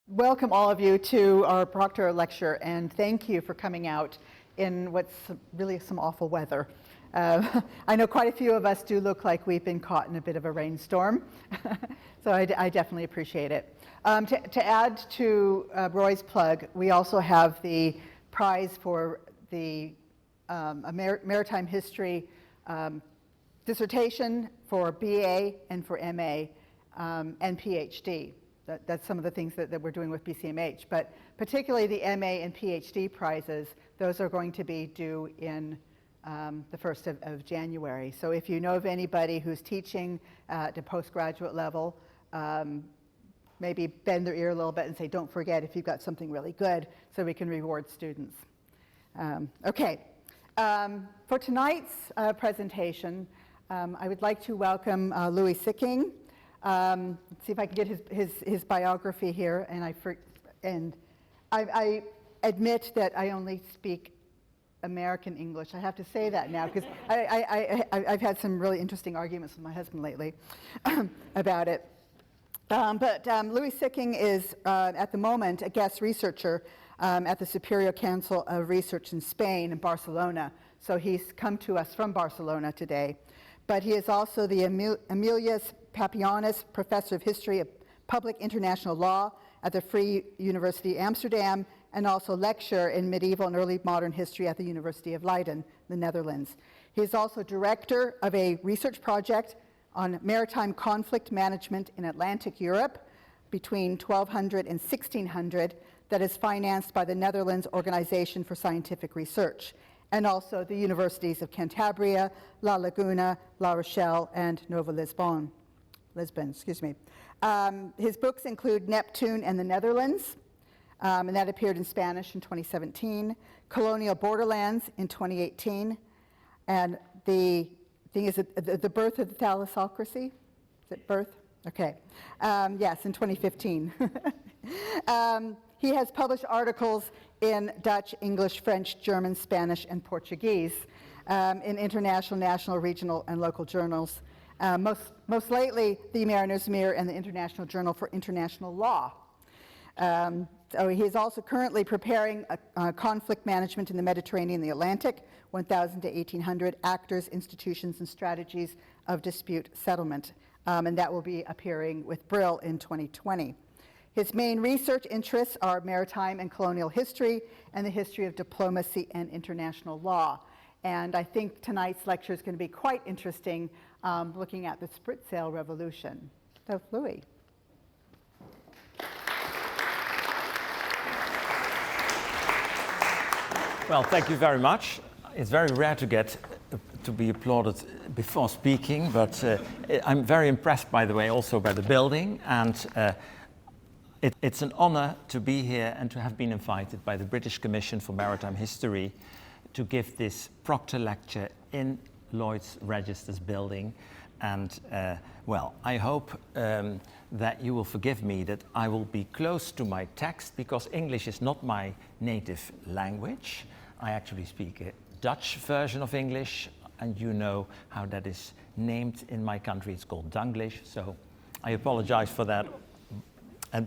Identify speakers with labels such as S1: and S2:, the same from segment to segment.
S1: Welcome all of you to our Proctor Lecture, and thank you for coming out in what's really some awful weather. I know quite a few of us do look like we've been caught in a bit of a rainstorm, so I definitely appreciate it. To add to Roy's plug, we also have the prize for the Maritime History dissertation for BA and for MA and PhD. That's some of the things that we're doing with BCMH, but particularly the MA and PhD prizes, those are going to be due in the 1st of January. So if you know of anybody who's teaching at the postgraduate level, maybe bend their ear a little bit and say, don't forget if you've got something really good, so we can reward students. For tonight's presentation, I would like to welcome Louis Sicking. See if I can get his biography here, and I admit that I only speak American English. I have to say that now because I've had some really interesting arguments with my husband lately about it. Louis Sicking is at the moment a guest researcher at the Superior Council of Research in Spain in Barcelona. So he's come to us from Barcelona today. But he is also the Emilius Papionis Professor of History of Public International Law at the Vrije University Amsterdam, and also lecturer in medieval and early modern history at the University of Leiden, the Netherlands. He is also director of a research project on maritime conflict management in Atlantic Europe between 1200 and 1600 that is financed by the Netherlands Organization for Scientific Research, and also the universities of Cantabria, La Laguna, La Rochelle, and Nova Lisbon. His books include Neptune and the Netherlands, and that appeared in Spanish in 2017, Colonial Borderlands in 2018, and the thing is the birth of the thalassocracy. Is it birth? Okay. Yes, in 2015. He has published articles in Dutch, English, French, German, Spanish, and Portuguese in international, national, regional, and local journals. Most lately, the Mariner's Mirror and the International Journal for International Law. So he is also currently preparing a conflict management in the Mediterranean and the Atlantic, 1000 to 1800 actors, institutions, and strategies of dispute settlement. And that will be appearing with Brill in 2020. His main research interests are maritime and colonial history and the history of diplomacy and international law. And I think tonight's lecture is going to be quite interesting, looking at the Spritsail revolution. So, Louis.
S2: Well, thank you very much. It's very rare to get to be applauded before speaking, but I'm very impressed, by the way, also by the building, and it's an honor to be here and to have been invited by the British Commission for Maritime History to give this Proctor Lecture in Lloyd's Registers building. And, well, I hope that you will forgive me that I will be close to my text, because English is not my native language. I actually speak a Dutch version of English, and you know how that is named in my country. It's called Danglish, so I apologize for that.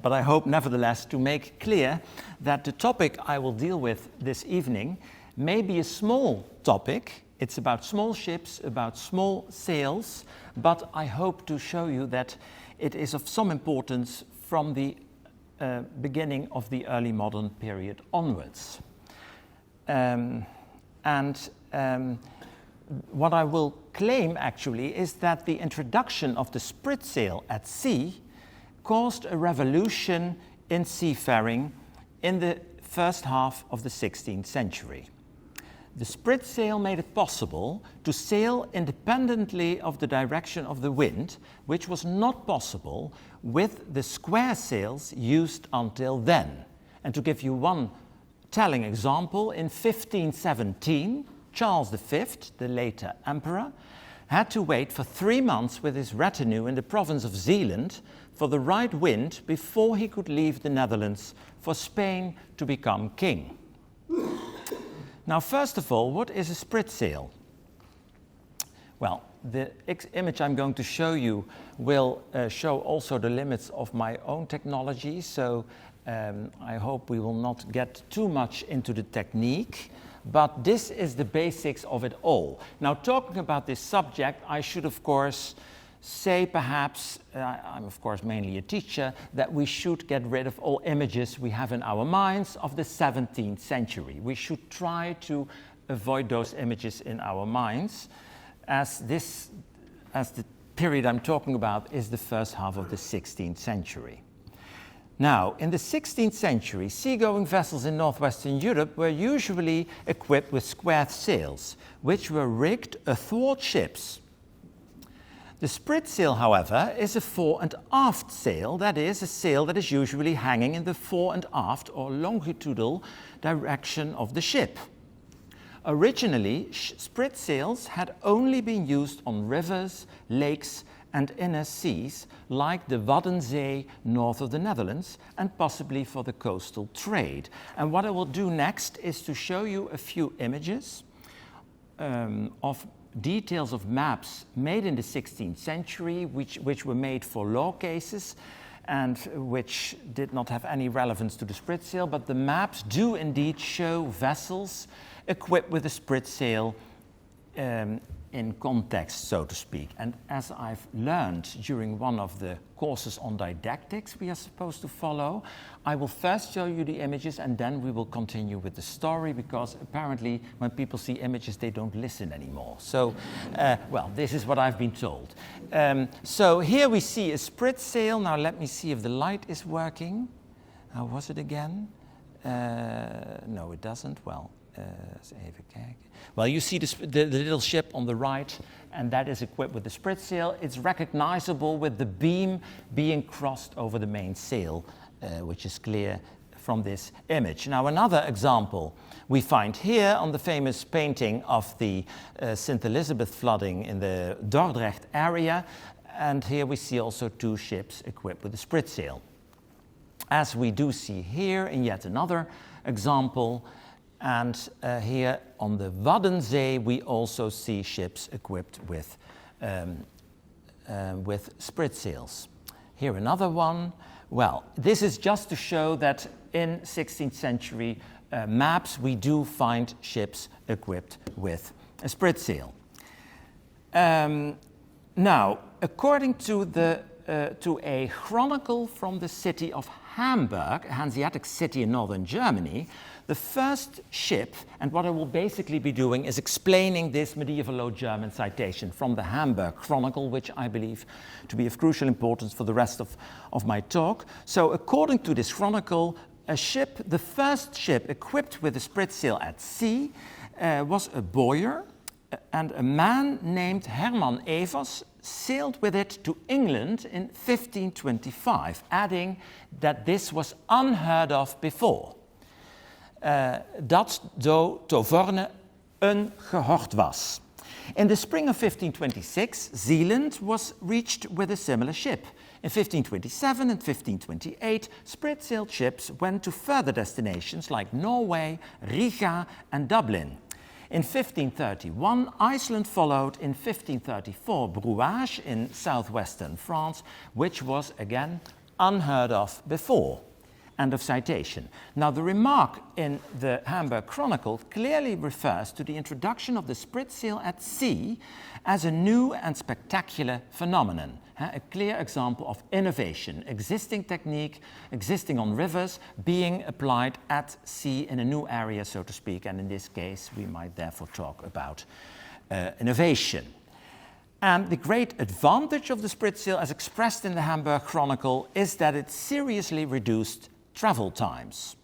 S2: But I hope, nevertheless, to make clear that the topic I will deal with this evening may be a small topic. It's about small ships, about small sails, but I hope to show you that it is of some importance from the beginning of the early modern period onwards. What I will claim, actually, is that the introduction of the spritsail at sea caused a revolution in seafaring in the first half of the 16th century. The spritsail made it possible to sail independently of the direction of the wind, which was not possible with the square sails used until then. And to give you one telling example, in 1517, Charles V, the later emperor, had to wait for 3 months with his retinue in the province of Zeeland for the right wind before he could leave the Netherlands for Spain to become king. Now, first of all, what is a spritsail? Well, the image I'm going to show you will show also the limits of my own technology, so I hope we will not get too much into the technique, but this is the basics of it all. Now, talking about this subject, I should of course say perhaps, I'm of course mainly a teacher, that we should get rid of all images we have in our minds of the 17th century. We should try to avoid those images in our minds, as the period I'm talking about is the first half of the 16th century. Now, in the 16th century, seagoing vessels in northwestern Europe were usually equipped with squared sails, which were rigged athwart ships. The spritsail, however, is a fore and aft sail, that is, a sail that is usually hanging in the fore and aft or longitudinal direction of the ship. Originally, spritsails had only been used on rivers, lakes, and inner seas, like the Waddenzee north of the Netherlands, and possibly for the coastal trade. And what I will do next is to show you a few images of details of maps made in the 16th century, which were made for law cases, and which did not have any relevance to the spritsail, but the maps do indeed show vessels equipped with a spritsail in context, so to speak. And as I've learned during one of the courses on didactics we are supposed to follow, I will first show you the images and then we will continue with the story, because apparently when people see images they don't listen anymore. So, well, this is what I've been told. So here we see a spritsail. Now let me see if the light is working. How was it again? No, it doesn't. Well, even kijken. Well, you see the little ship on the right, and that is equipped with the spritsail. It's recognizable with the beam being crossed over the main sail, which is clear from this image. Now, another example we find here on the famous painting of the St. Elizabeth flooding in the Dordrecht area, and here we see also two ships equipped with the spritsail. As we do see here in yet another example. And here on the Waddenzee, we also see ships equipped with spritsails. Here another one. Well, this is just to show that in 16th century maps, we do find ships equipped with a spritsail. Now, according to a chronicle from the city of Hamburg, a Hanseatic city in northern Germany, the first ship, and what I will basically be doing is explaining this medieval Low German citation from the Hamburg Chronicle, which I believe to be of crucial importance for the rest of my talk. So according to this chronicle, the first ship equipped with a spritsail at sea was a boyer, and a man named Herman Evers sailed with it to England in 1525, adding that this was unheard of before. Dat do Tovorne ungehord was. In the spring of 1526, Zeeland was reached with a similar ship. In 1527 and 1528, spritsailed ships went to further destinations like Norway, Riga, and Dublin. In 1531, Iceland followed. In 1534, Vrije in southwestern France, which was again unheard of before. End of citation. Now, the remark in the Hamburg Chronicle clearly refers to the introduction of the spritsail at sea as a new and spectacular phenomenon, a clear example of innovation, existing technique, existing on rivers, being applied at sea in a new area, so to speak, and in this case, we might therefore talk about innovation. And the great advantage of the spritsail, as expressed in the Hamburg Chronicle, is that it seriously reduced travel times.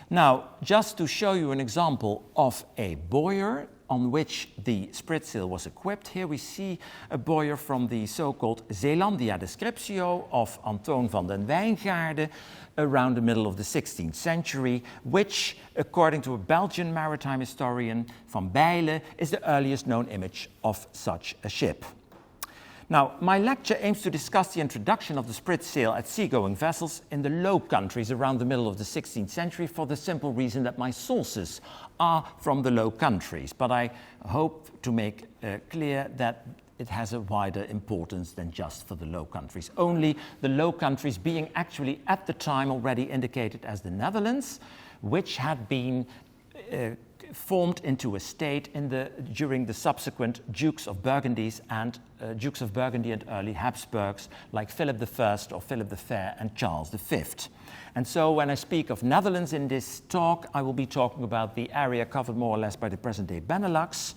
S2: Now, just to show you an example of a boyer on which the spritsail was equipped, here we see a boyer from the so-called Zeelandia Descriptio of Antoon van den Wijngaarden around the middle of the 16th century, which, according to a Belgian maritime historian, Van Bijlen, is the earliest known image of such a ship. Now, my lecture aims to discuss the introduction of the spritsail at seagoing vessels in the Low Countries around the middle of the 16th century, for the simple reason that my sources are from the Low Countries. But I hope to make clear that it has a wider importance than just for the Low Countries. Only the Low Countries being actually at the time already indicated as the Netherlands, which had been formed into a state during the subsequent Dukes of Burgundy and early Habsburgs like Philip I or Philip the Fair and Charles V. And so when I speak of Netherlands in this talk, I will be talking about the area covered more or less by the present-day Benelux,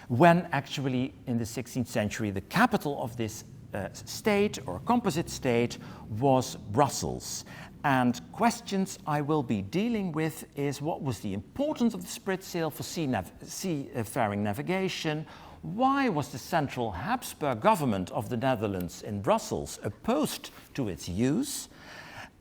S2: when actually in the 16th century the capital of this state or composite state was Brussels. And questions I will be dealing with is what was the importance of the Spritsail for seafaring navigation? Why was the central Habsburg government of the Netherlands in Brussels opposed to its use?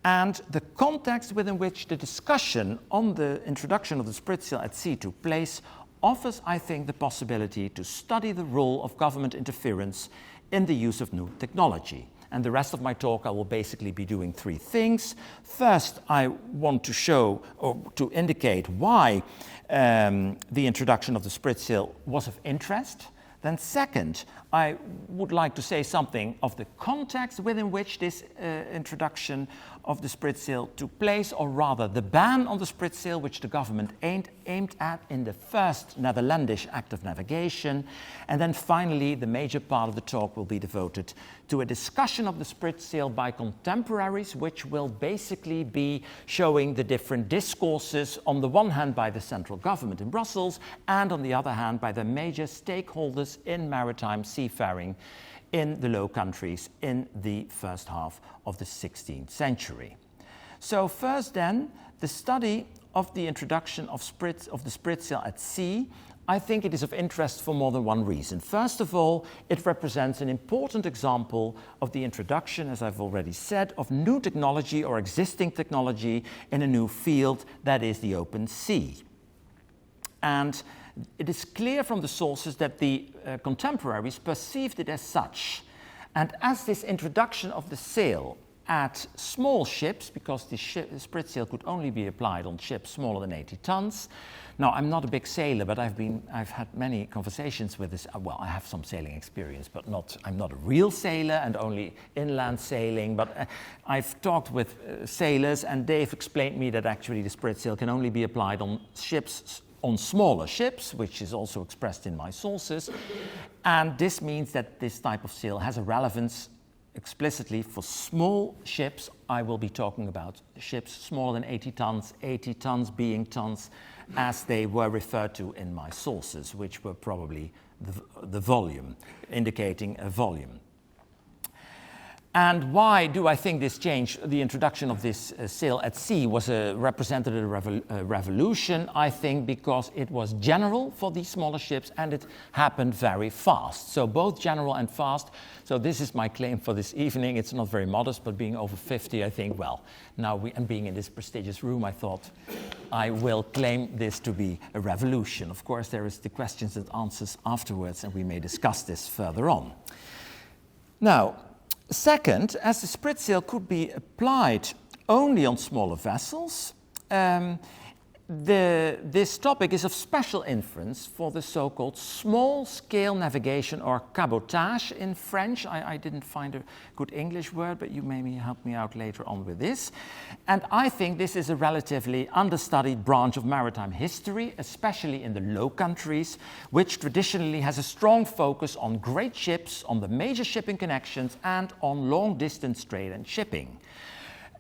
S2: And the context within which the discussion on the introduction of the Spritsail at sea took place offers, I think, the possibility to study the role of government interference in the use of new technology. And the rest of my talk, I will basically be doing three things. First, I want to show or to indicate why the introduction of the Spritsail was of interest. Then second, I would like to say something of the context within which this introduction of the Spritsail took place, or rather the ban on the Spritsail, which the government aimed at in the first Netherlandish Act of Navigation. And then finally, the major part of the talk will be devoted to a discussion of the Spritsail by contemporaries, which will basically be showing the different discourses, on the one hand by the central government in Brussels, and on the other hand by the major stakeholders in maritime seafaring in the Low Countries in the first half of the 16th century. So first then, the study of the introduction of the Spritsail at sea, I think it is of interest for more than one reason. First of all, it represents an important example of the introduction, as I've already said, of new technology or existing technology in a new field, that is the open sea. And it is clear from the sources that the contemporaries perceived it as such. And as this introduction of the sail at small ships, because the Spritsail could only be applied on ships smaller than 80 tons. Now, I'm not a big sailor, but I've had many conversations with this. Well, I have some sailing experience, but I'm not a real sailor and only inland sailing. But I've talked with sailors, and they've explained to me that actually the Spritsail can only be applied on ships, on smaller ships, which is also expressed in my sources. And this means that this type of sail has a relevance explicitly for small ships. I will be talking about ships smaller than 80 tons being tons as they were referred to in my sources, which were probably the volume, indicating a volume. And why do I think this change, the introduction of this sail at sea, represented a revolution? I think because it was general for these smaller ships and it happened very fast. So both general and fast. So this is my claim for this evening. It's not very modest, but being over 50, I think, well, now and being in this prestigious room, I thought I will claim this to be a revolution. Of course, there is the questions and answers afterwards, and we may discuss this further on. Now, second, as the Spritsail could be applied only on smaller vessels, this topic is of special interest for the so-called small-scale navigation, or cabotage in French. I didn't find a good English word, but you may help me out later on with this. And I think this is a relatively understudied branch of maritime history, especially in the Low Countries, which traditionally has a strong focus on great ships, on the major shipping connections, and on long-distance trade and shipping.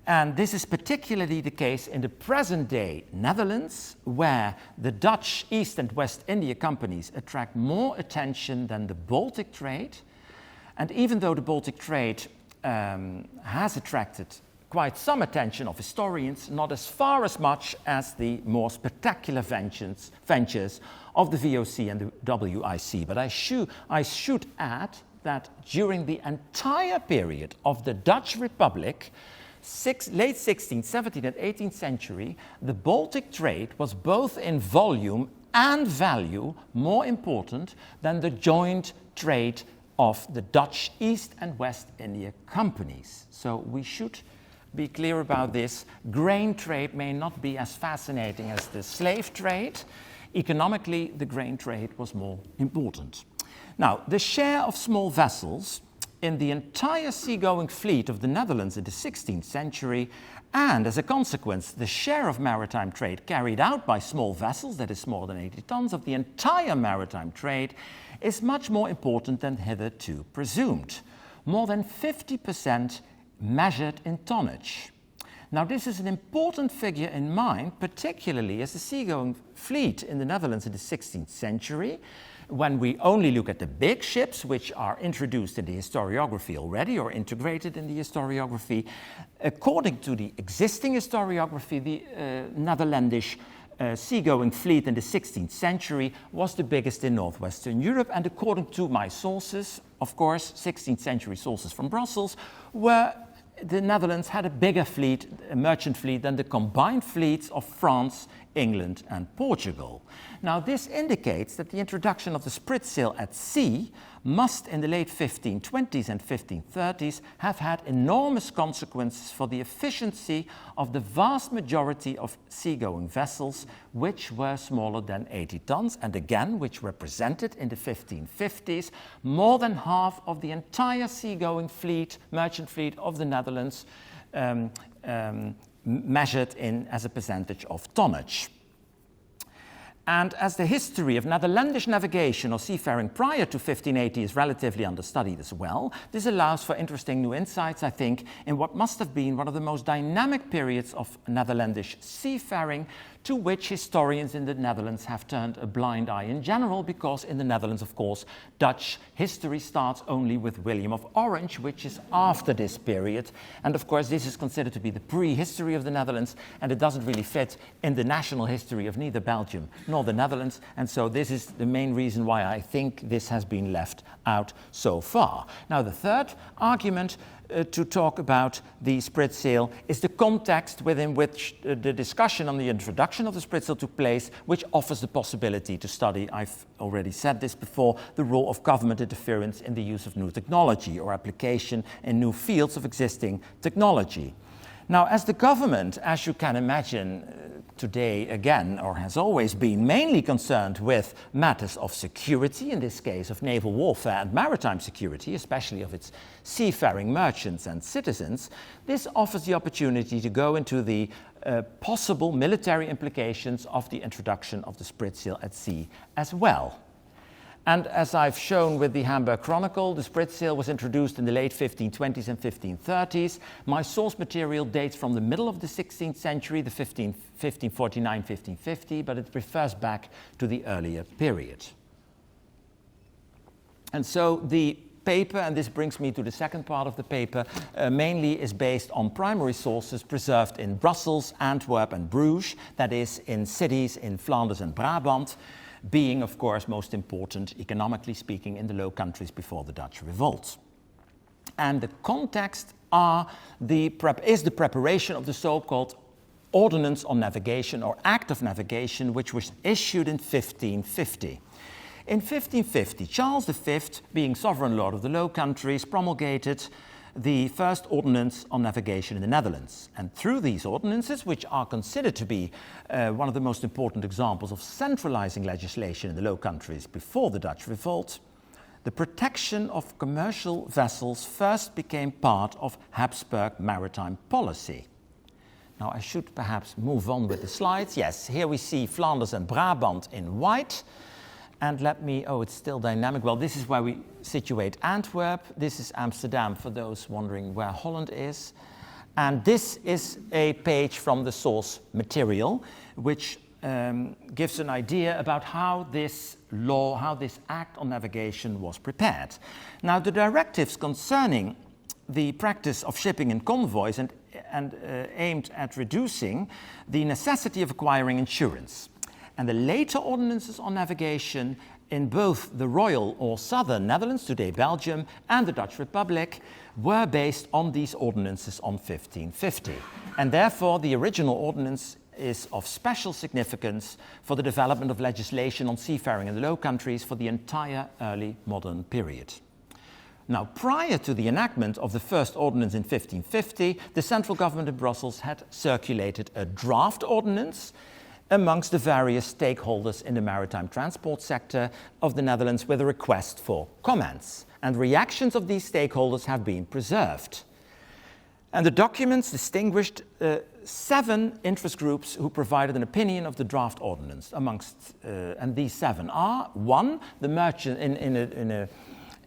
S2: And this is particularly the case in the present-day Netherlands, where the Dutch East and West India companies attract more attention than the Baltic trade. And even though the Baltic trade has attracted quite some attention of historians, not as far as much as the more spectacular ventures of the VOC and the WIC. But I should add that during the entire period of the Dutch Republic, late 16th, 17th, and 18th century, the Baltic trade was both in volume and value more important than the joint trade of the Dutch East and West India companies. So we should be clear about this. Grain trade may not be as fascinating as the slave trade. Economically, the grain trade was more important. Now, the share of small vessels in the entire seagoing fleet of the Netherlands in the 16th century, and as a consequence, the share of maritime trade carried out by small vessels, that is smaller than 80 tons, of the entire maritime trade, is much more important than hitherto presumed. More than 50% measured in tonnage. Now, this is an important figure in mind, particularly as the seagoing fleet in the Netherlands in the 16th century, when we only look at the big ships, which are introduced in the historiography already or integrated in the historiography. According to the existing historiography, the Netherlandish seagoing fleet in the 16th century was the biggest in northwestern Europe, and according to my sources, of course, 16th century sources from Brussels, the Netherlands had a bigger fleet, a merchant fleet, than the combined fleets of France, England and Portugal. Now, this indicates that the introduction of the Spritsail at sea must, in the late 1520s and 1530s, have had enormous consequences for the efficiency of the vast majority of seagoing vessels, which were smaller than 80 tons, and again, which represented in the 1550s more than half of the entire seagoing fleet, merchant fleet of the Netherlands, measured in as a percentage of tonnage. And as the history of Netherlandish navigation or seafaring prior to 1580 is relatively understudied as well, this allows for interesting new insights, I think, in what must have been one of the most dynamic periods of Netherlandish seafaring, to which historians in the Netherlands have turned a blind eye in general, because in the Netherlands, of course, Dutch history starts only with William of Orange, which is after this period. And of course, this is considered to be the prehistory of the Netherlands, and it doesn't really fit in the national history of neither Belgium nor the Netherlands. And so this is the main reason why I think this has been left out so far. Now, the third argument to talk about the Spritsail is the context within which the discussion on the introduction of the Spritsail took place, which offers the possibility to study, I've already said this before, the role of government interference in the use of new technology or application in new fields of existing technology. Now, as the government, as you can imagine, today again, or has always been, mainly concerned with matters of security, in this case of naval warfare and maritime security, especially of its seafaring merchants and citizens, this offers the opportunity to go into the possible military implications of the introduction of the Spritsail at sea as well. And as I've shown with the Hamburg Chronicle, the Spritsail was introduced in the late 1520s and 1530s. My source material dates from the middle of the 16th century, the 1549, 1550, but it refers back to the earlier period. And so the paper, and this brings me to the second part of the paper, mainly is based on primary sources preserved in Brussels, Antwerp and Bruges, that is, in cities in Flanders and Brabant, being, of course, most important, economically speaking, in the Low Countries before the Dutch revolt. And the context is the preparation of the so-called Ordinance on Navigation, or Act of Navigation, which was issued in 1550. In 1550, Charles V, being sovereign lord of the Low Countries, promulgated the first ordinance on navigation in the Netherlands. And through these ordinances, which are considered to be one of the most important examples of centralizing legislation in the Low Countries before the Dutch revolt, the protection of commercial vessels first became part of Habsburg maritime policy. Now, I should perhaps move on with the slides. Yes, here we see Flanders and Brabant in white. And let me, it's still dynamic. Well, this is where we situate Antwerp. This is Amsterdam, for those wondering where Holland is. And this is a page from the source material, which gives an idea about how this law, how this Act on Navigation was prepared. Now, the directives concerning the practice of shipping in convoys and aimed at reducing the necessity of acquiring insurance. And the later ordinances on navigation in both the Royal or Southern Netherlands, today Belgium, and the Dutch Republic were based on these ordinances on 1550. And therefore, the original ordinance is of special significance for the development of legislation on seafaring in the Low Countries for the entire early modern period. Now, prior to the enactment of the first ordinance in 1550, the central government in Brussels had circulated a draft ordinance amongst the various stakeholders in the maritime transport sector of the Netherlands with a request for comments. And reactions of these stakeholders have been preserved. And the documents distinguished 7 interest groups who provided an opinion of the draft ordinance. And these 7 are: 1, the merchant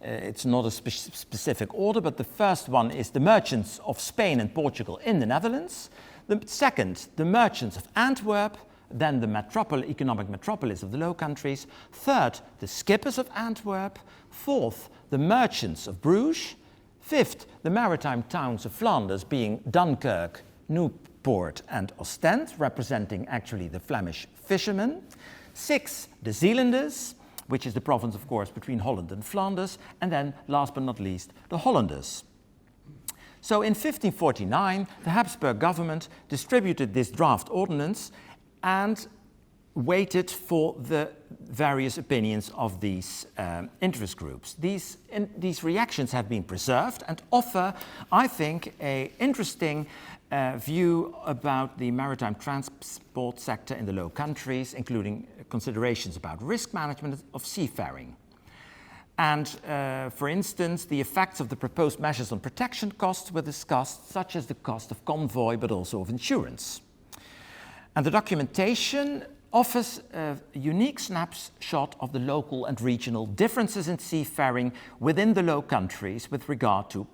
S2: it's not a specific order, but the first one is the merchants of Spain and Portugal in the Netherlands. The second, the merchants of Antwerp, then the economic metropolis of the Low Countries. Third, the skippers of Antwerp. Fourth, the merchants of Bruges. Fifth, the maritime towns of Flanders, being Dunkirk, Newport and Ostend, representing actually the Flemish fishermen. Sixth, the Zeelanders, which is the province, of course, between Holland and Flanders. And then, last but not least, the Hollanders. So in 1549, the Habsburg government distributed this draft ordinance and waited for the various opinions of these interest groups. These reactions have been preserved and offer, I think, an interesting view about the maritime transport sector in the Low Countries, including considerations about risk management of seafaring. And, for instance, the effects of the proposed measures on protection costs were discussed, such as the cost of convoy, but also of insurance. And the documentation offers a unique snapshot of the local and regional differences in seafaring within the Low Countries with regard to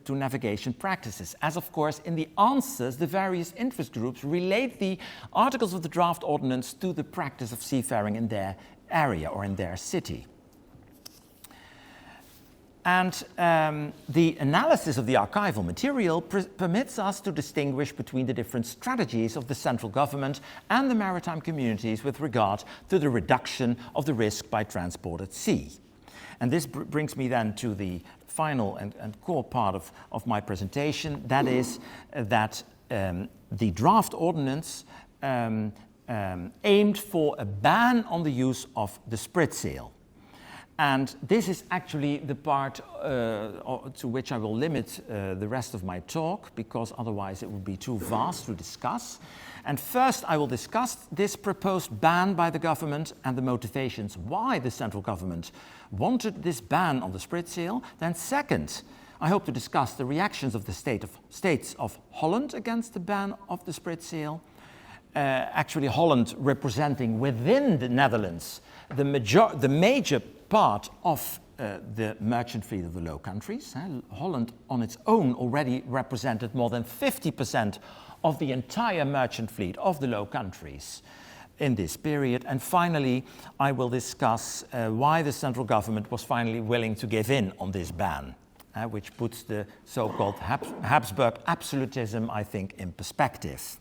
S2: navigation practices. As, of course, in the answers, the various interest groups relate the articles of the draft ordinance to the practice of seafaring in their area or in their city. And the analysis of the archival material permits us to distinguish between the different strategies of the central government and the maritime communities with regard to the reduction of the risk by transport at sea. And this brings me then to the final and core part of my presentation, that is that the draft ordinance aimed for a ban on the use of the Spritsail. And this is actually the part to which I will limit the rest of my talk, because otherwise it would be too vast to discuss. And first I will discuss this proposed ban by the government and the motivations why the central government wanted this ban on the Spritsail. Then second, I hope to discuss the reactions of the States of Holland against the ban of the Spritsail. Actually Holland representing within the Netherlands the major part of the merchant fleet of the Low Countries. Holland on its own already represented more than 50% of the entire merchant fleet of the Low Countries in this period. And finally, I will discuss why the central government was finally willing to give in on this ban, which puts the so-called Habsburg absolutism, I think, in perspective.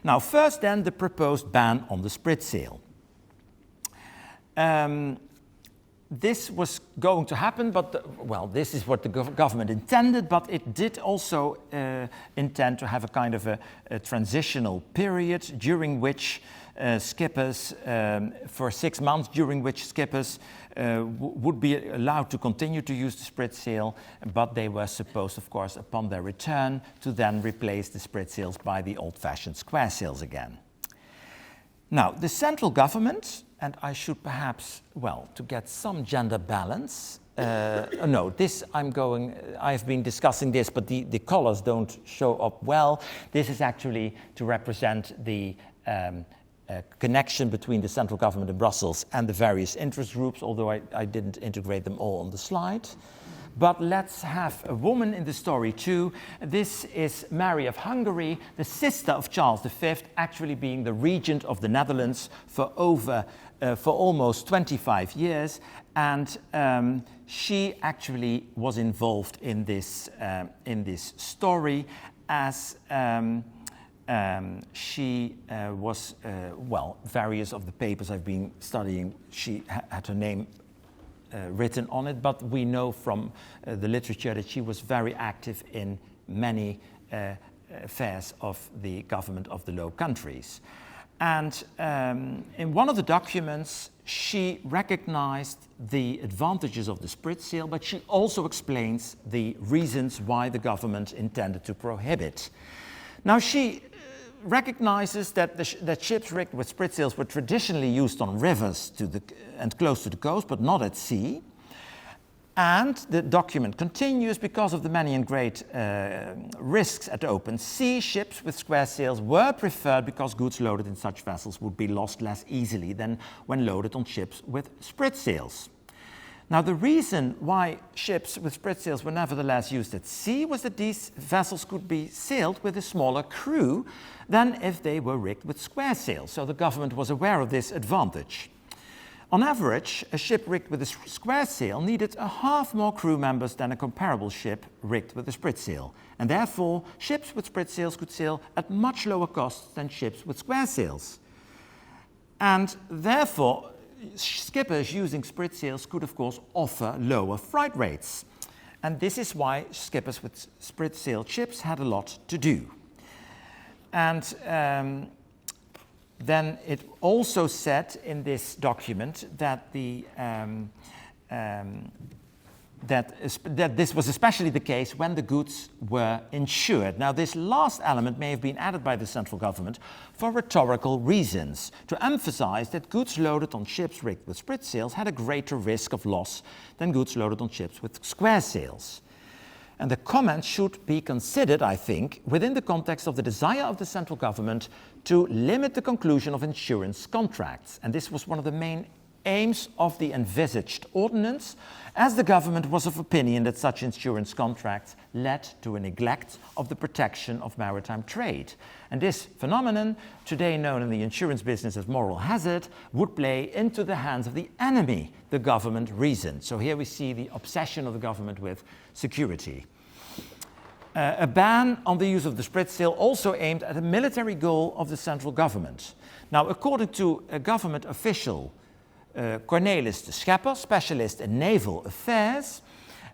S2: Now, first then, the proposed ban on the Spritsail. This was going to happen, but, this is what the government intended, but it did also intend to have a kind of a transitional period during which skippers, for 6 months, during which skippers would be allowed to continue to use the Spritsail, but they were supposed, of course, upon their return, to then replace the Spritsails by the old-fashioned square sails again. Now, the central government, and I should perhaps, to get some gender balance, I've been discussing this, but the colors don't show up well. This is actually to represent the connection between the central government in Brussels and the various interest groups, although I didn't integrate them all on the slide. But let's have a woman in the story too. This is Mary of Hungary, the sister of Charles V, actually being the regent of the Netherlands for almost 25 years. And she actually was involved in this story as she was, various of the papers I've been studying, she had her name written on it, but we know from the literature that she was very active in many affairs of the government of the Low Countries. And in one of the documents, she recognized the advantages of the Spritsail, but she also explains the reasons why the government intended to prohibit. Now, she recognizes that, that ships rigged with spritsails were traditionally used on rivers and close to the coast, but not at sea. And the document continues, because of the many and great risks at open sea, ships with square sails were preferred because goods loaded in such vessels would be lost less easily than when loaded on ships with spritsails. Now, the reason why ships with spritsails were nevertheless used at sea was that these vessels could be sailed with a smaller crew than if they were rigged with square sails, so the government was aware of this advantage. On average, a ship rigged with a square sail needed a half more crew members than a comparable ship rigged with a spritsail, and therefore ships with spritsails could sail at much lower costs than ships with square sails. And therefore, skippers using spritsails could, of course, offer lower freight rates. And this is why skippers with spritsail ships had a lot to do. And then it also said in this document that that this was especially the case when the goods were insured. Now, this last element may have been added by the central government for rhetorical reasons, to emphasize that goods loaded on ships rigged with spritsails had a greater risk of loss than goods loaded on ships with square sails. And the comment should be considered, I think, within the context of the desire of the central government to limit the conclusion of insurance contracts. And this was one of the main aims of the envisaged ordinance, as the government was of opinion that such insurance contracts led to a neglect of the protection of maritime trade. And this phenomenon, today known in the insurance business as moral hazard, would play into the hands of the enemy, the government reasoned. So here we see the obsession of the government with security. A ban on the use of the spritsail also aimed at a military goal of the central government. Now, according to a government official, Cornelis de Schepper, specialist in naval affairs,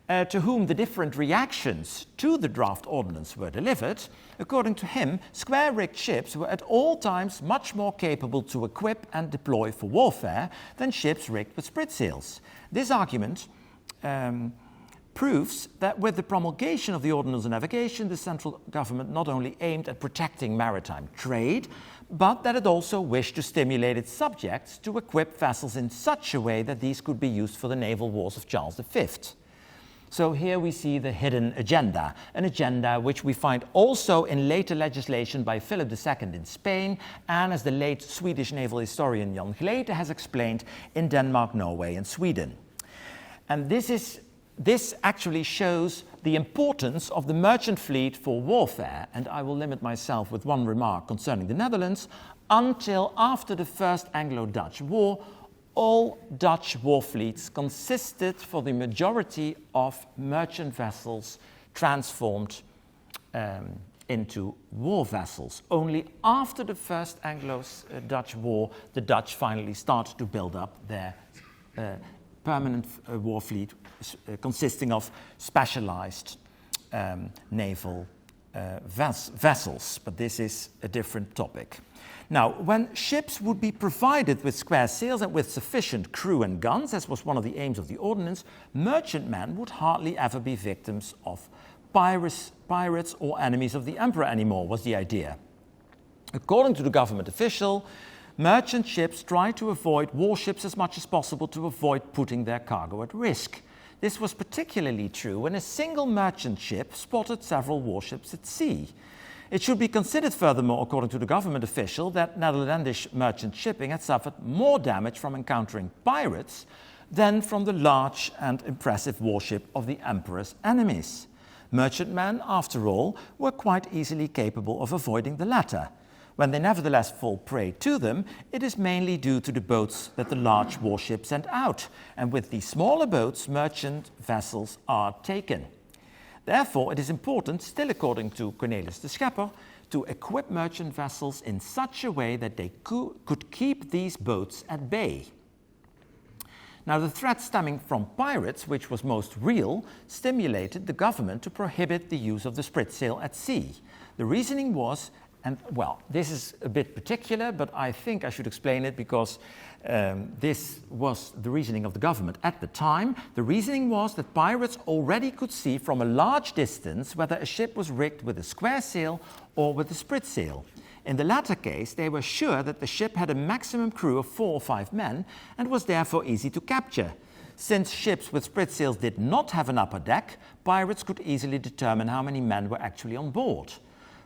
S2: to whom the different reactions to the draft ordinance were delivered, according to him, square-rigged ships were at all times much more capable to equip and deploy for warfare than ships rigged with spritsails. This argument proves that with the promulgation of the Ordinance on Navigation, the central government not only aimed at protecting maritime trade, but that it also wished to stimulate its subjects to equip vessels in such a way that these could be used for the naval wars of Charles V. So here we see the hidden agenda, an agenda which we find also in later legislation by Philip II in Spain, and as the late Swedish naval historian Jan Glete has explained, in Denmark, Norway, and Sweden. And this actually shows the importance of the merchant fleet for warfare, and I will limit myself with one remark concerning the Netherlands. Until after the First Anglo-Dutch War, all Dutch war fleets consisted for the majority of merchant vessels transformed into war vessels. Only after the First Anglo-Dutch War, the Dutch finally started to build up their permanent war fleet consisting of specialized naval vessels, but this is a different topic. Now, when ships would be provided with square sails and with sufficient crew and guns, as was one of the aims of the ordinance, merchantmen would hardly ever be victims of pirates or enemies of the emperor anymore, was the idea. According to the government official, merchant ships tried to avoid warships as much as possible to avoid putting their cargo at risk. This was particularly true when a single merchant ship spotted several warships at sea. It should be considered furthermore, according to the government official, that Netherlandish merchant shipping had suffered more damage from encountering pirates than from the large and impressive warship of the emperor's enemies. Merchantmen, after all, were quite easily capable of avoiding the latter. When they nevertheless fall prey to them, it is mainly due to the boats that the large warships send out, and with these smaller boats, merchant vessels are taken. Therefore, it is important, still according to Cornelis de Schepper, to equip merchant vessels in such a way that they could keep these boats at bay. Now, the threat stemming from pirates, which was most real, stimulated the government to prohibit the use of the spritsail at sea. The reasoning was, and well, this is a bit particular, but I think I should explain it because this was the reasoning of the government at the time. The reasoning was that pirates already could see from a large distance whether a ship was rigged with a square sail or with a spritsail. In the latter case, they were sure that the ship had a maximum crew of 4 or 5 men and was therefore easy to capture. Since ships with spritsails did not have an upper deck, pirates could easily determine how many men were actually on board.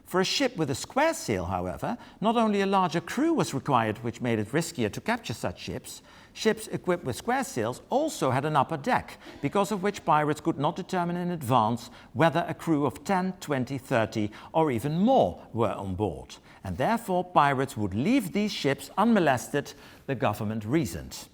S2: For a ship with a square sail, however, not only a larger crew was required, which made it riskier to capture such ships, ships equipped with square sails also had an upper deck, because of which pirates could not determine in advance whether a crew of 10, 20, 30 or even more were on board. And therefore pirates would leave these ships unmolested, the government reasoned.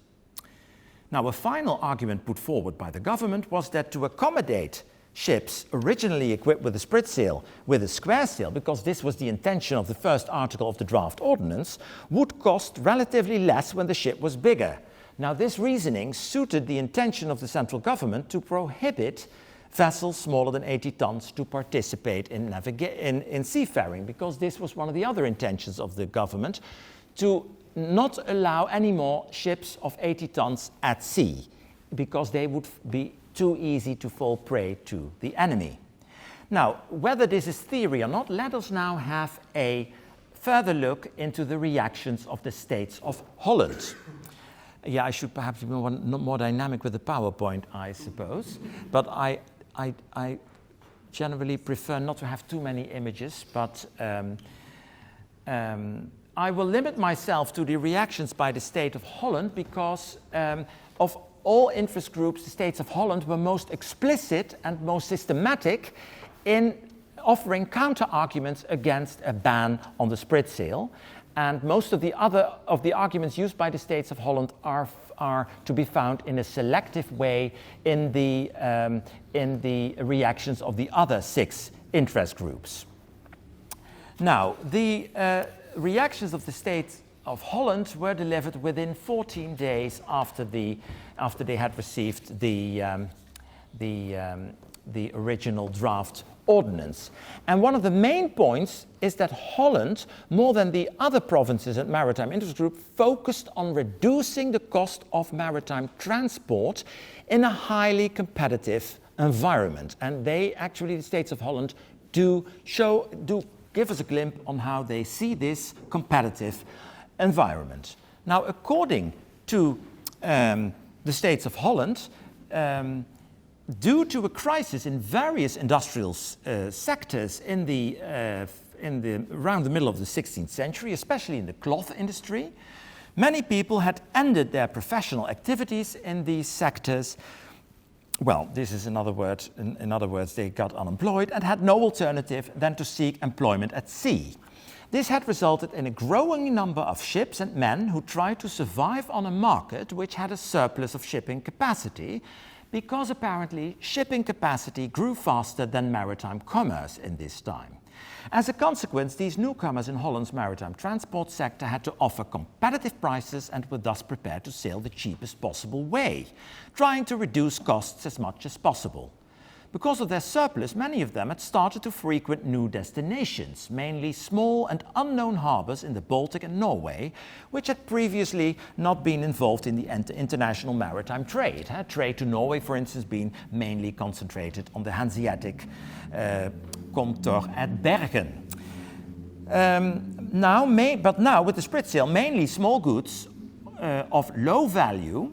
S2: Now, a final argument put forward by the government was that to accommodate ships originally equipped with a spritsail with a square sail, because this was the intention of the first article of the draft ordinance, would cost relatively less when the ship was bigger. Now, this reasoning suited the intention of the central government to prohibit vessels smaller than 80 tons to participate in seafaring, because this was one of the other intentions of the government, to not allow any more ships of 80 tons at sea, because they would be too easy to fall prey to the enemy. Now, whether this is theory or not, let us now have a further look into the reactions of the States of Holland. Yeah, I should perhaps be more dynamic with the PowerPoint, I suppose, but I generally prefer not to have too many images, but I will limit myself to the reactions by the State of Holland because of all interest groups, the States of Holland were most explicit and most systematic in offering counter-arguments against a ban on the spritsail. And most of the arguments used by the States of Holland are to be found in a selective way in the reactions of the other 6 interest groups. Now, the reactions of the States of Holland were delivered within 14 days after they had received the original draft ordinance. And one of the main points is that Holland, more than the other provinces and maritime interest group, focused on reducing the cost of maritime transport in a highly competitive environment. And they actually, the States of Holland, do give us a glimpse on how they see this competitive environment. Now, according to the States of Holland, due to a crisis in various industrial sectors around the middle of the 16th century, especially in the cloth industry, many people had ended their professional activities in these sectors. Well, this is another word. In other words, they got unemployed and had no alternative than to seek employment at sea. This had resulted in a growing number of ships and men who tried to survive on a market which had a surplus of shipping capacity, because apparently shipping capacity grew faster than maritime commerce in this time. As a consequence, these newcomers in Holland's maritime transport sector had to offer competitive prices and were thus prepared to sail the cheapest possible way, trying to reduce costs as much as possible. Because of their surplus, many of them had started to frequent new destinations, mainly small and unknown harbors in the Baltic and Norway, which had previously not been involved in the international maritime trade. Trade to Norway, for instance, being mainly concentrated on the Hanseatic Comtor at Bergen. But now, with the spritsail, mainly small goods of low value,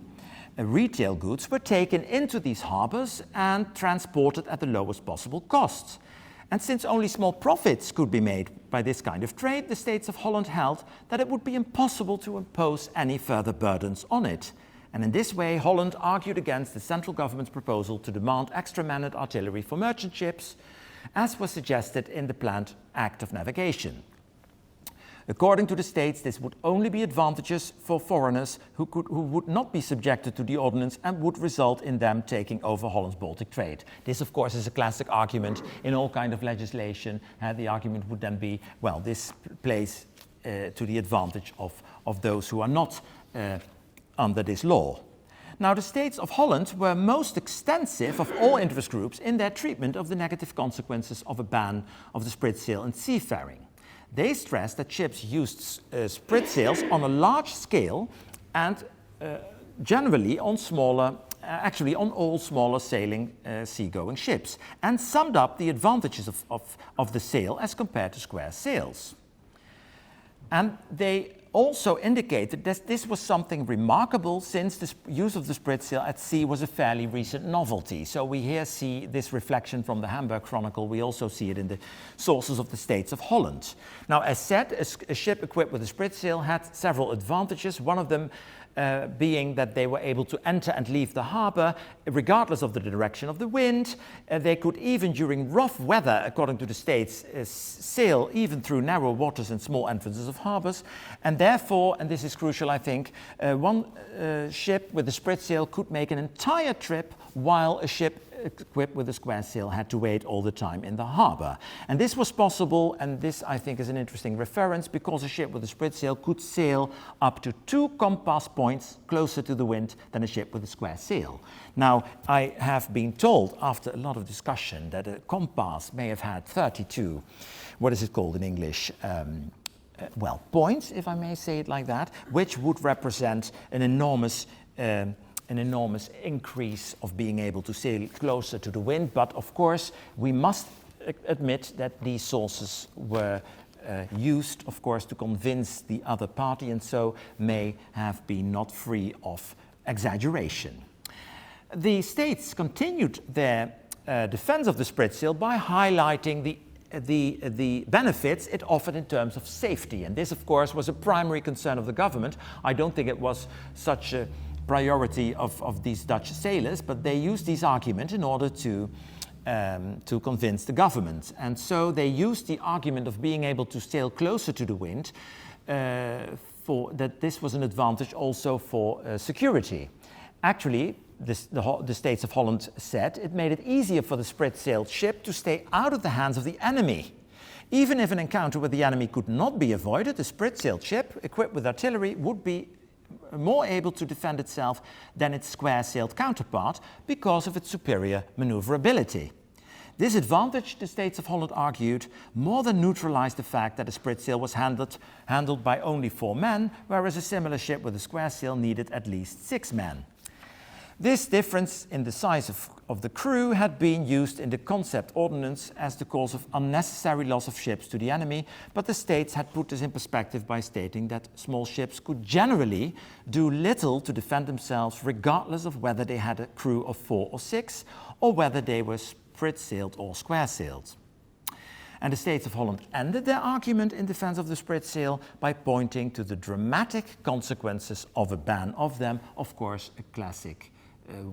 S2: retail goods were taken into these harbors and transported at the lowest possible costs. And since only small profits could be made by this kind of trade, the States of Holland held that it would be impossible to impose any further burdens on it. And in this way, Holland argued against the central government's proposal to demand extra manned artillery for merchant ships, as was suggested in the planned Act of Navigation. According to the States, this would only be advantageous for foreigners who would not be subjected to the ordinance and would result in them taking over Holland's Baltic trade. This, of course, is a classic argument in all kind of legislation. The argument would then be, well, this plays to the advantage of those who are not under this law. Now, the States of Holland were most extensive of all interest groups in their treatment of the negative consequences of a ban of the spritsail in seafaring. They stressed that ships used spritsails on a large scale and generally on all smaller sailing seagoing ships, and summed up the advantages of the sail as compared to square sails. And they also indicated that this was something remarkable since the use of the Spritsail at sea was a fairly recent novelty. So we here see this reflection from the Hamburg Chronicle. We also see it in the sources of the States of Holland. Now, as said, a ship equipped with a Spritsail had several advantages. One of them being that they were able to enter and leave the harbor regardless of the direction of the wind. They could even, during rough weather, according to the States, sail even through narrow waters and small entrances of harbors. And therefore, and this is crucial, I think, one ship with a Spritsail could make an entire trip, while a ship equipped with a square sail had to wait all the time in the harbor. And this was possible, and this I think is an interesting reference, because a ship with a Spritsail could sail up to 2 compass points closer to the wind than a ship with a square sail. Now, I have been told after a lot of discussion that a compass may have had 32, what is it called in English? Points, if I may say it like that, which would represent an enormous increase of being able to sail closer to the wind. But of course, we must admit that these sources were used, of course, to convince the other party, and so may have been not free of exaggeration. The States continued their defense of the Spritsail by highlighting the benefits it offered in terms of safety. And this, of course, was a primary concern of the government. I don't think it was such a priority of these Dutch sailors, but they used these arguments in order to convince the government. And so they used the argument of being able to sail closer to the wind, for that this was an advantage also for security. Actually, the States of Holland said it made it easier for the Spritsail ship to stay out of the hands of the enemy. Even if an encounter with the enemy could not be avoided, the Spritsail ship, equipped with artillery, would be more able to defend itself than its square-sailed counterpart because of its superior maneuverability. This advantage, the States of Holland argued, more than neutralized the fact that a Spritsail was handled by only 4 men, whereas a similar ship with a square sail needed at least 6 men. This difference in the size of the crew had been used in the concept ordinance as the cause of unnecessary loss of ships to the enemy, but the States had put this in perspective by stating that small ships could generally do little to defend themselves regardless of whether they had a crew of 4 or 6, or whether they were sprit-sailed or square-sailed. And the States of Holland ended their argument in defense of the Spritsail by pointing to the dramatic consequences of a ban of them, of course a classic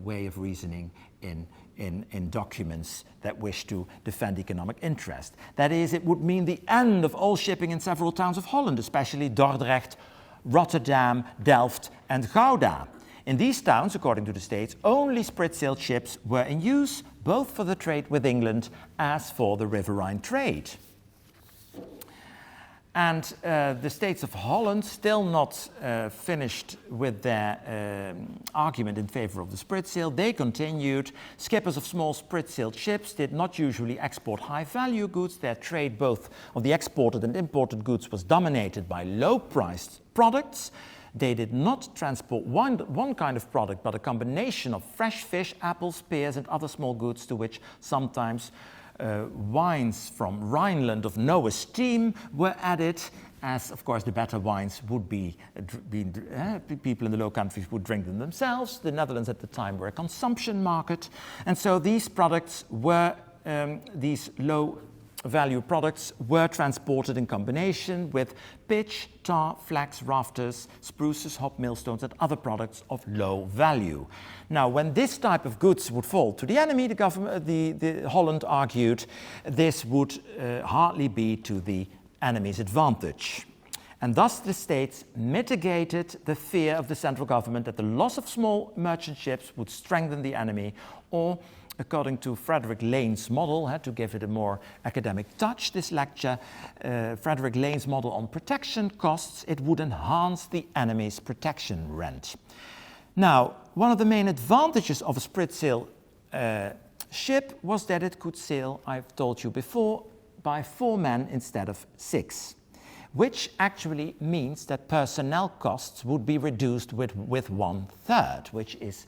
S2: way of reasoning in documents that wish to defend economic interest. That is, it would mean the end of all shipping in several towns of Holland, especially Dordrecht, Rotterdam, Delft and Gouda. In these towns, according to the States, only Spritsail ships were in use, both for the trade with England as for the riverine trade. And the States of Holland, still not finished with their argument in favor of the Spritsail, they continued. Skippers of small Spritsailed ships did not usually export high-value goods. Their trade, both of the exported and imported goods, was dominated by low-priced products. They did not transport one kind of product, but a combination of fresh fish, apples, pears, and other small goods, to which sometimes wines from Rhineland of no esteem were added, as of course the better wines would be people in the Low Countries would drink them themselves. The Netherlands at the time were a consumption market, and so these products were these low value products were transported in combination with pitch, tar, flax, rafters, spruces, hop, millstones, and other products of low value. Now, when this type of goods would fall to the enemy, the government, the Holland argued, this would hardly be to the enemy's advantage. And thus the States mitigated the fear of the central government that the loss of small merchant ships would strengthen the enemy, or according to Frederick Lane's model, to give it a more academic touch, this lecture, Frederick Lane's model on protection costs, it would enhance the enemy's protection rent. Now, one of the main advantages of a Spritsail ship was that it could sail, I've told you before, by 4 men instead of 6, which actually means that personnel costs would be reduced with 1/3, which is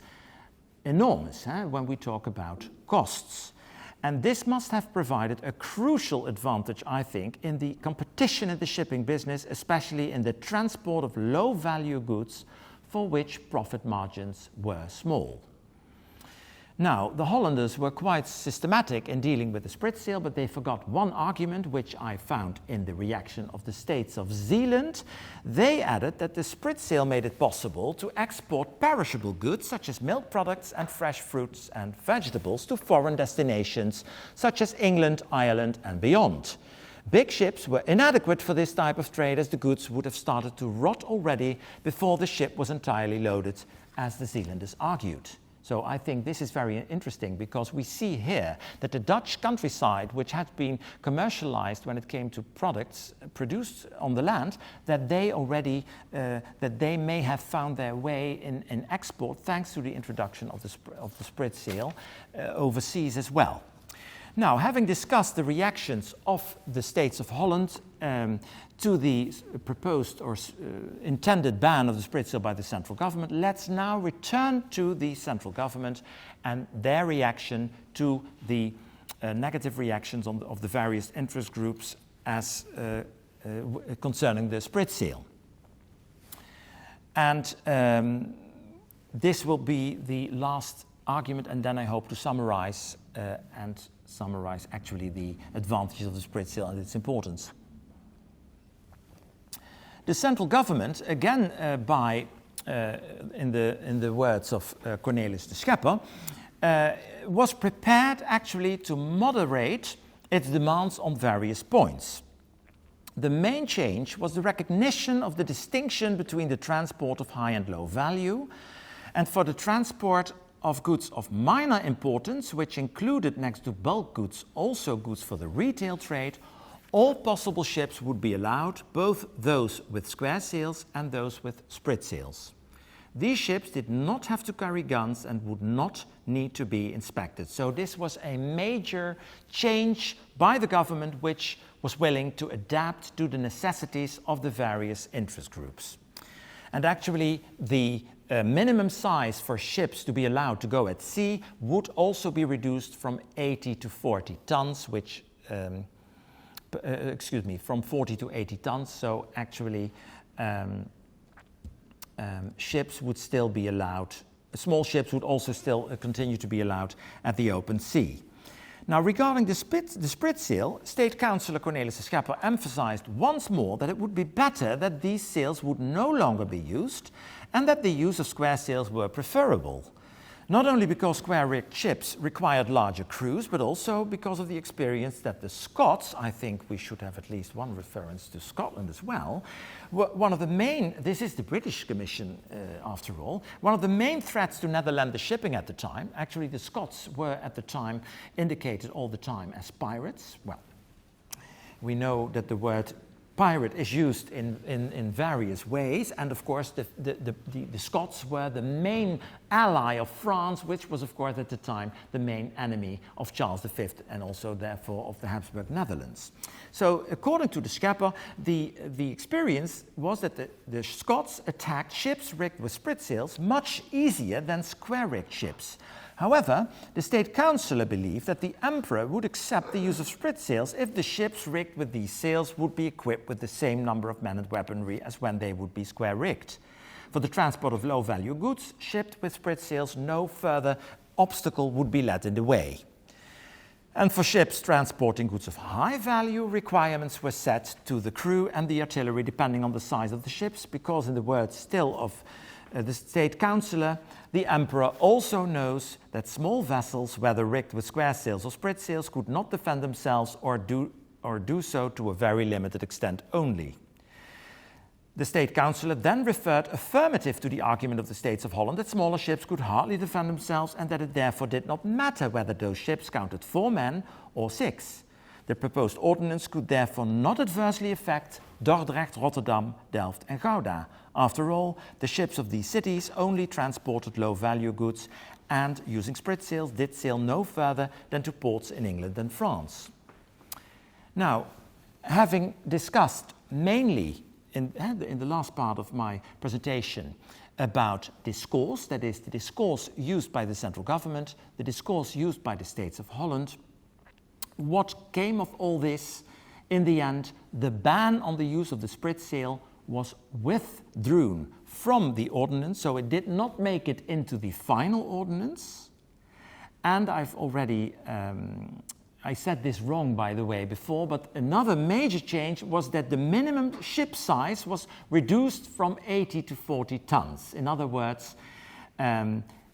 S2: enormous when we talk about costs. And this must have provided a crucial advantage, I think, in the competition competition in the shipping business, especially in the transport of low-value goods for which profit margins were small. Now, the Hollanders were quite systematic in dealing with the Spritsail, but they forgot one argument which I found in the reaction of the States of Zealand. They added that the Spritsail made it possible to export perishable goods such as milk products and fresh fruits and vegetables to foreign destinations such as England, Ireland and beyond. Big ships were inadequate for this type of trade, as the goods would have started to rot already before the ship was entirely loaded, as the Zealanders argued. So I think this is very interesting, because we see here that the Dutch countryside, which had been commercialized when it came to products produced on the land, that they already that they may have found their way in export thanks to the introduction of the Spritsail overseas as well. Now, having discussed the reactions of the States of Holland to the proposed or intended ban of the Spritsail by the central government, let's now return to the central government and their reaction to the negative reactions of the various interest groups as concerning the Spritsail. And this will be the last argument, and then I hope to summarize actually the advantages of the Spritsail and its importance. The central government, again in the words of Cornelis de Schepper, was prepared actually to moderate its demands on various points. The main change was the recognition of the distinction between the transport of high and low value, and for the transport of goods of minor importance, which included, next to bulk goods, also goods for the retail trade, all possible ships would be allowed, both those with square sails and those with spritsails. These ships did not have to carry guns and would not need to be inspected. So this was a major change by the government, which was willing to adapt to the necessities of the various interest groups. And actually, the minimum size for ships to be allowed to go at sea would also be reduced from 80 to 40 tons, which, from 40 to 80 tons. So actually, ships would still be allowed, small ships would also still continue to be allowed at the open sea. Now, regarding the Spritsail, State Councillor Cornelis de Schepper emphasized once more that it would be better that these sails would no longer be used and that the use of square sails were preferable. Not only because square-rigged ships required larger crews, but also because of the experience that the Scots, I think we should have at least one reference to Scotland as well, were one of the main, this is the British Commission after all, one of the main threats to Netherlandish shipping at the time. Actually, the Scots were at the time indicated all the time as pirates. Well, we know that the word pirate is used in various ways, and of course the Scots were the main ally of France, which was of course at the time the main enemy of Charles V and also therefore of the Habsburg Netherlands. So according to de Schepper, the experience was that the Scots attacked ships rigged with spritsails much easier than square-rigged ships. However, the State Councillor believed that the Emperor would accept the use of spritsails if the ships rigged with these sails would be equipped with the same number of men and weaponry as when they would be square-rigged. For the transport of low-value goods shipped with spritsails, no further obstacle would be let in the way. And for ships transporting goods of high value, requirements were set to the crew and the artillery depending on the size of the ships, because in the words still of the State Councillor, the Emperor also knows that small vessels, whether rigged with square sails or spritsails, could not defend themselves or do so to a very limited extent only. The State Councillor then referred affirmative to the argument of the States of Holland that smaller ships could hardly defend themselves and that it therefore did not matter whether those ships counted 4 men or 6. The proposed ordinance could therefore not adversely affect Dordrecht, Rotterdam, Delft and Gouda. After all, the ships of these cities only transported low-value goods and, using spritsails, did sail no further than to ports in England and France. Now, having discussed mainly in the last part of my presentation about discourse, that is, the discourse used by the central government, the discourse used by the States of Holland, what came of all this in the end, the ban on the use of the Spritsail was withdrawn from the ordinance, so it did not make it into the final ordinance. And I've already, I said this wrong by the way before, but another major change was that the minimum ship size was reduced from 80 to 40 tons. In other words,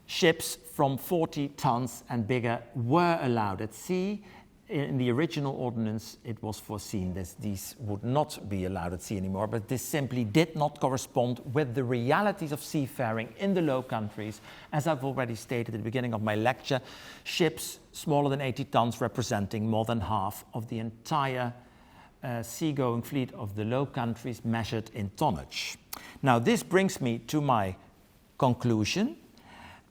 S2: ships from 40 tons and bigger were allowed at sea. In the original ordinance, it was foreseen that these would not be allowed at sea anymore, but this simply did not correspond with the realities of seafaring in the Low Countries. As I've already stated at the beginning of my lecture, ships smaller than 80 tons representing more than half of the entire seagoing fleet of the Low Countries measured in tonnage. Now, this brings me to my conclusion.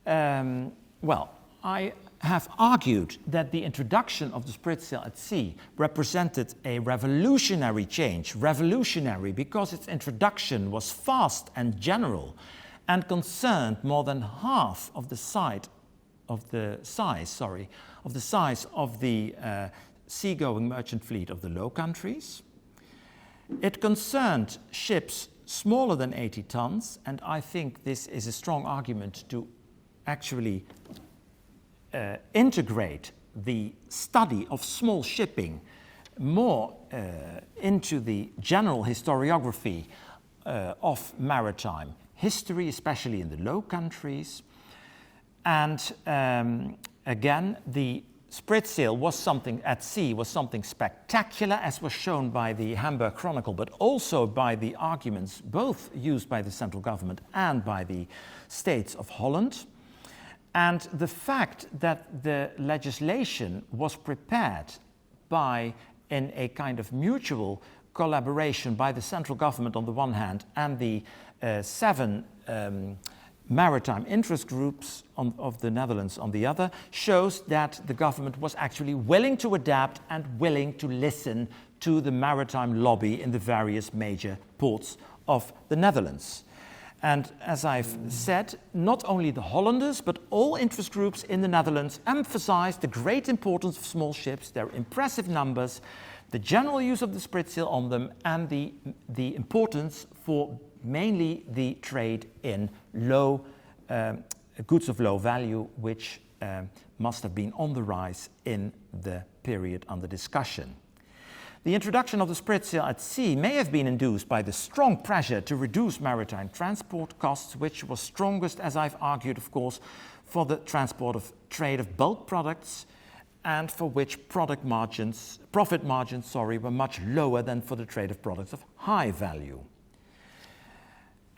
S2: Well, I have argued that the introduction of the Spritsail at sea represented a revolutionary change. Revolutionary because its introduction was fast and general and concerned more than half of the size of the seagoing merchant fleet of the Low Countries. It concerned ships smaller than 80 tons, and I think this is a strong argument to actually integrate the study of small shipping more into the general historiography of maritime history, especially in the Low Countries. And again, the Spritsail was something at sea, was something spectacular, as was shown by the Hamburg Chronicle, but also by the arguments both used by the central government and by the States of Holland. And the fact that the legislation was prepared in a kind of mutual collaboration by the central government on the one hand and the 7 maritime interest groups of the Netherlands on the other, shows that the government was actually willing to adapt and willing to listen to the maritime lobby in the various major ports of the Netherlands. And as I've said, not only the Hollanders, but all interest groups in the Netherlands emphasized the great importance of small ships, their impressive numbers, the general use of the Spritsail on them, and the importance for mainly the trade in goods of low value, which must have been on the rise in the period under discussion. The introduction of the Spritsail at sea may have been induced by the strong pressure to reduce maritime transport costs, which was strongest, as I've argued, of course, for the trade of bulk products, and for which profit margins were much lower than for the trade of products of high value.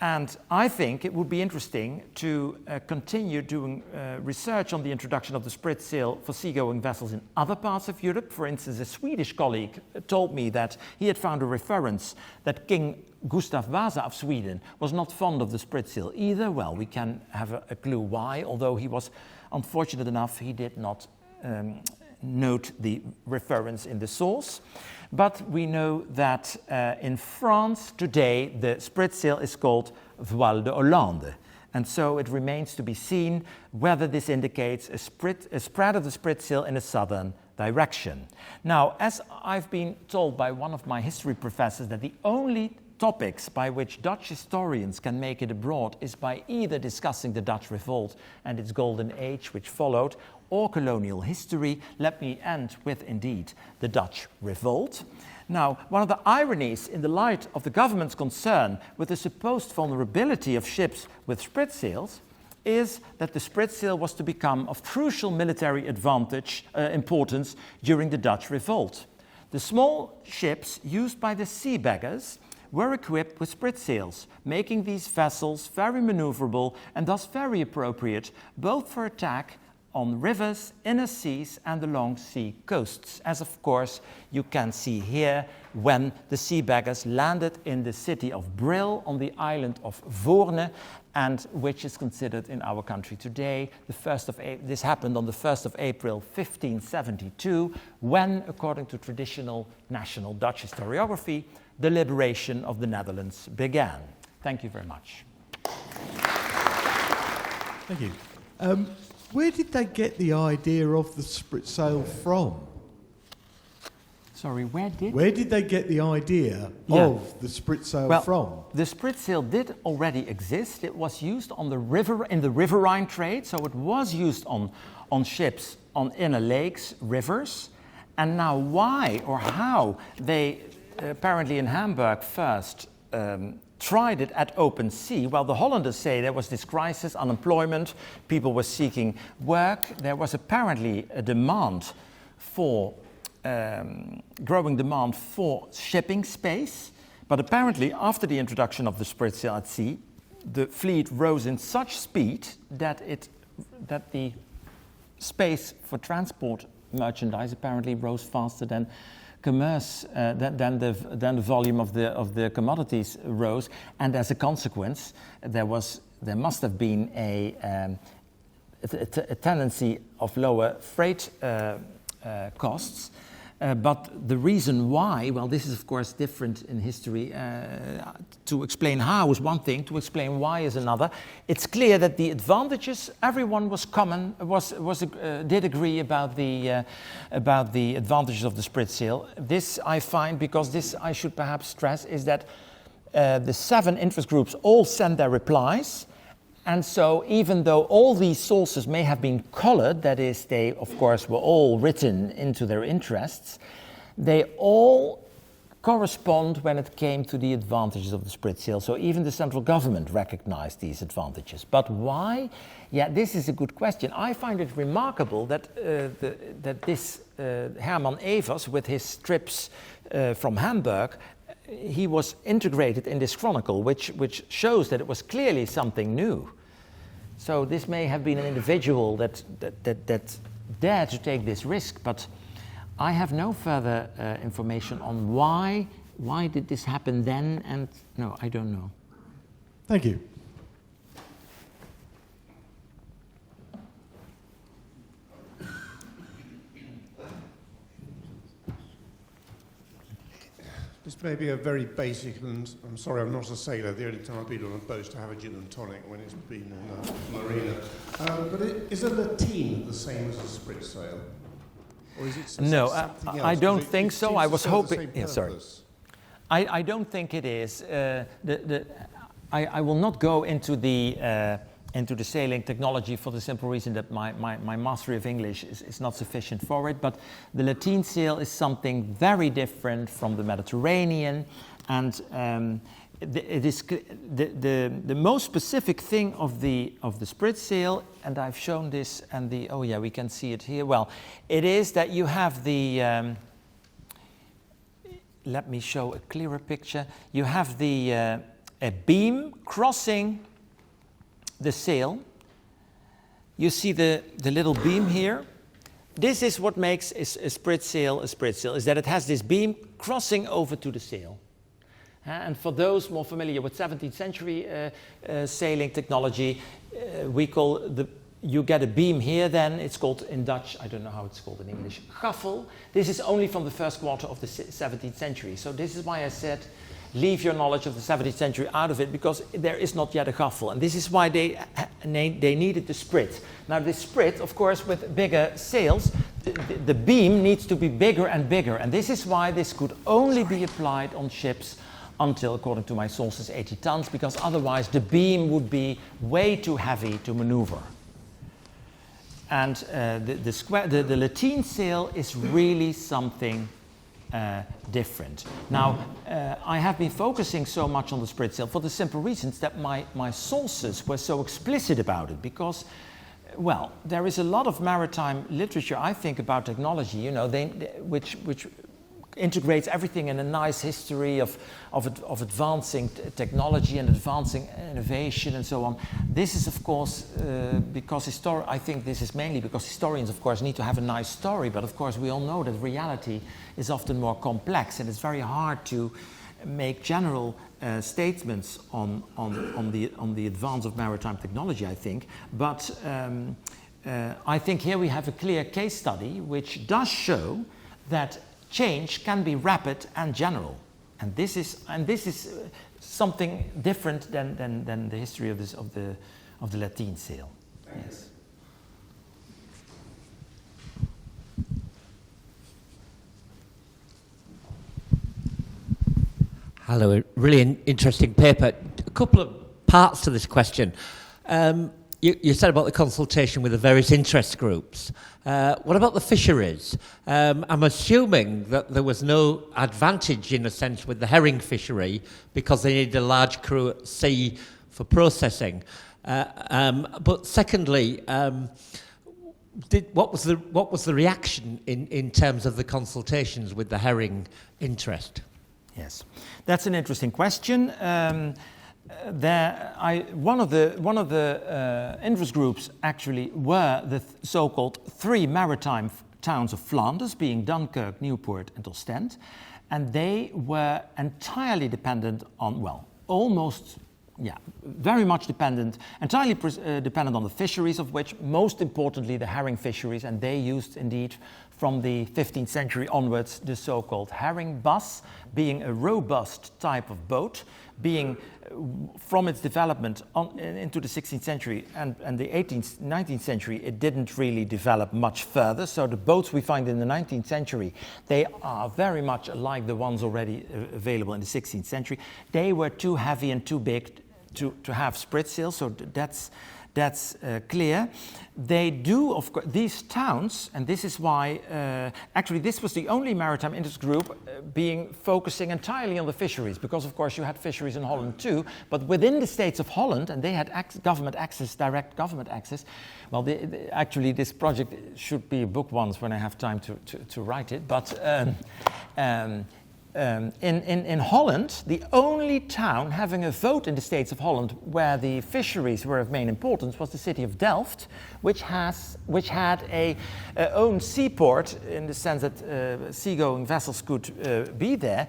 S2: And I think it would be interesting to continue doing research on the introduction of the Spritsail for seagoing vessels in other parts of Europe. For instance, a Swedish colleague told me that he had found a reference that King Gustav Vasa of Sweden was not fond of the Spritsail either. Well, we can have a clue why, although he was unfortunate enough he did not note the reference in the source. But we know that in France today the Spritsail is called Voile de Hollande. And so it remains to be seen whether this indicates a spread of the Spritsail in a southern direction. Now, as I've been told by one of my history professors, that the only topics by which Dutch historians can make it abroad is by either discussing the Dutch Revolt and its golden age which followed, or colonial history. Let me end with, indeed, the Dutch Revolt. Now, one of the ironies in the light of the government's concern with the supposed vulnerability of ships with Spritsails is that the Spritsail was to become of crucial military importance during the Dutch Revolt. The small ships used by the sea beggars were equipped with Spritsails, making these vessels very maneuverable and thus very appropriate both for attack on rivers, inner seas and the long sea coasts, as of course you can see here when the sea beggars landed in the city of Brill on the island of Voorne, and which is considered in our country today, this happened on the 1st of April 1572, when, according to traditional national Dutch historiography, the liberation of the Netherlands began. Thank you very much.
S3: Thank you. Where did they get the idea of the Spritsail from?
S2: Sorry, where
S3: did they get the idea of the Spritsail from?
S2: The Spritsail did already exist. It was used on the river in the riverine trade, so it was used on ships on inner lakes, rivers. And now why or how they apparently in Hamburg first tried it at open sea. Well, the Hollanders say there was this crisis, unemployment, people were seeking work. There was apparently a demand for growing demand for shipping space, but apparently after the introduction of the Spritsail at sea, the fleet rose in such speed that the space for transport merchandise apparently rose faster than commerce, than the volume of the commodities rose, and as a consequence, there must have been a tendency of lower freight costs. But the reason why, well, this is of course different in history. To explain how is one thing, to explain why is another. It's clear that the advantages, everyone did agree about the advantages of the Spritsail. This I find, because this I should perhaps stress, is that the 7 interest groups all sent their replies. And so even though all these sources may have been colored, that is, they of course were all written into their interests, they all correspond when it came to the advantages of the Spritsail. So even the central government recognized these advantages. But why? Yeah, this is a good question. I find it remarkable that this Herman Evers, with his trips from Hamburg, he was integrated in this chronicle, which shows that it was clearly something new. So this may have been an individual that dared to take this risk, but I have no further information on why did this happen then, and no, I don't know.
S3: Thank you.
S4: This may be a very basic, and I'm sorry, I'm not a sailor. The only time I've been on a boat is to have a gin and tonic when it's been in a marina. But is a lateen the same as a Spritsail? Or is it something else?
S2: I don't think so. I was hoping.
S4: Yeah,
S2: sorry. I don't think it is. I will not go into the sailing technology for the simple reason that my mastery of English is not sufficient for it. But the lateen sail is something very different from the Mediterranean, and it is the most specific thing of the Spritsail, and I've shown this, and we can see it here. Well, it is that you have the. Let me show a clearer picture. You have a beam crossing the sail. You see the little beam here. This is what makes a Spritsail, is that it has this beam crossing over to the sail. And for those more familiar with 17th century sailing technology, you get a beam here then, it's called in Dutch, I don't know how it's called in English, gaffel. This is only from the first quarter of the 17th century. So this is why I said, leave your knowledge of the 17th century out of it, because there is not yet a gaffel. And this is why they needed the sprit. Now the sprit, of course, with bigger sails, the beam needs to be bigger and bigger. And this is why this could only be applied on ships until, according to my sources, 80 tons, because otherwise the beam would be way too heavy to maneuver. And the lateen sail is really something different. Now, I have been focusing so much on the Spritsail for the simple reasons that my sources were so explicit about it, because, well, there is a lot of maritime literature, I think, about technology, you know, which integrates everything in a nice history of advancing technology and advancing innovation and so on. This is, of course, because I think this is mainly because historians, of course, need to have a nice story, but of course we all know that reality is often more complex, and it's very hard to make general statements on the advance of maritime technology, I think. But I think here we have a clear case study which does show that change can be rapid and general, and this is something different than the history of the lateen sail. Yes.
S5: Hello, a really interesting paper. A couple of parts to this question. You said about the consultation with the various interest groups. What about the fisheries? I'm assuming that there was no advantage, in a sense, with the herring fishery because they needed a large crew at sea for processing. But secondly, what was the reaction in terms of the consultations with the herring interest?
S2: Yes, that's an interesting question. One of the interest groups actually were the so-called three maritime towns of Flanders, being Dunkirk, Newport, and Ostend, and they were entirely dependent on, well, very much dependent, entirely dependent on the fisheries, of which most importantly the herring fisheries, and they used indeed from the 15th century onwards the so-called herring bus, being a robust type of boat, being from its development into the 16th century and the 18th, 19th century, it didn't really develop much further. So the boats we find in the 19th century, they are very much like the ones already available in the 16th century. They were too heavy and too big to have Spritsail, so that's clear. They do, of course, these towns, and this is why, actually this was the only maritime interest group being focusing entirely on the fisheries, because of course you had fisheries in Holland too, but within the States of Holland, and they had government access, direct government access. Well, actually this project should be a book once when I have time to write it, but in Holland, the only town having a vote in the States of Holland where the fisheries were of main importance was the city of Delft, which had a own seaport in the sense that seagoing vessels could be there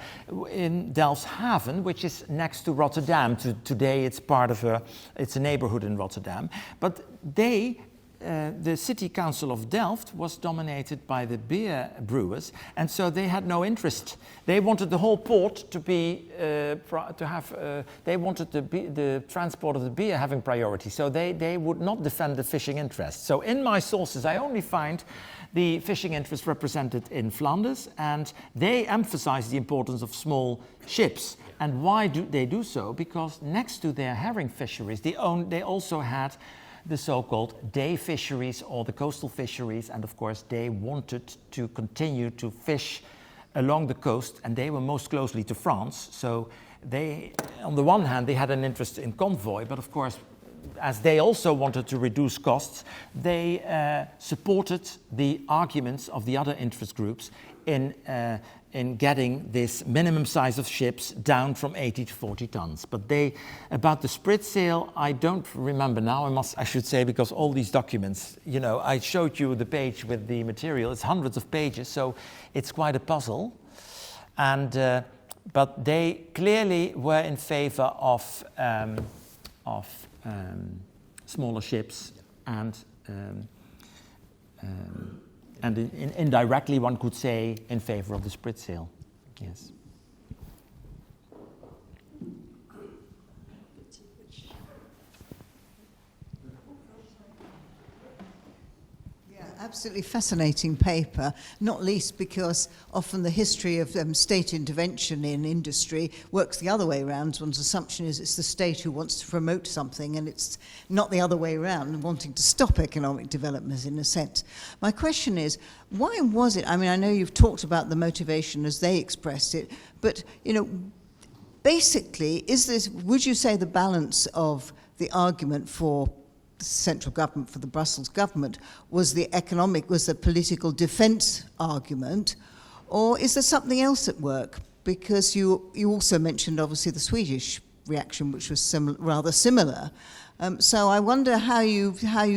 S2: in Delft's haven, which is next to Rotterdam. Today, it's it's a neighborhood in Rotterdam, but the city council of Delft was dominated by the beer brewers, and so they had no interest. They wanted the whole port to be they wanted the transport of the beer having priority. So they would not defend the fishing interest. So in my sources, I only find the fishing interest represented in Flanders, and they emphasize the importance of small ships. And why do they do so? Because next to their herring fisheries, they also had the so-called day fisheries or the coastal fisheries, and of course they wanted to continue to fish along the coast, and they were most closely to France. So they, on the one hand, they had an interest in convoy, but of course, as they also wanted to reduce costs, they supported the arguments of the other interest groups in getting this minimum size of ships down from 80 to 40 tons. But about the Spritsail, I don't remember now, I should say, because all these documents, I showed you the page with the material, it's hundreds of pages, so it's quite a puzzle. And, but they clearly were in favor of smaller ships and indirectly, one could say, in favor of the Spritsail. Yes.
S6: Absolutely fascinating paper, not least because often the history of state intervention in industry works the other way around. One's assumption is it's the state who wants to promote something, and it's not the other way around, wanting to stop economic development in a sense. My question is, why was it, I know you've talked about the motivation as they expressed it, but basically, would you say the balance of the argument for the central government, for the Brussels government, was the political defence argument, or is there something else at work? Because you also mentioned obviously the Swedish reaction, which was rather similar. So I wonder how you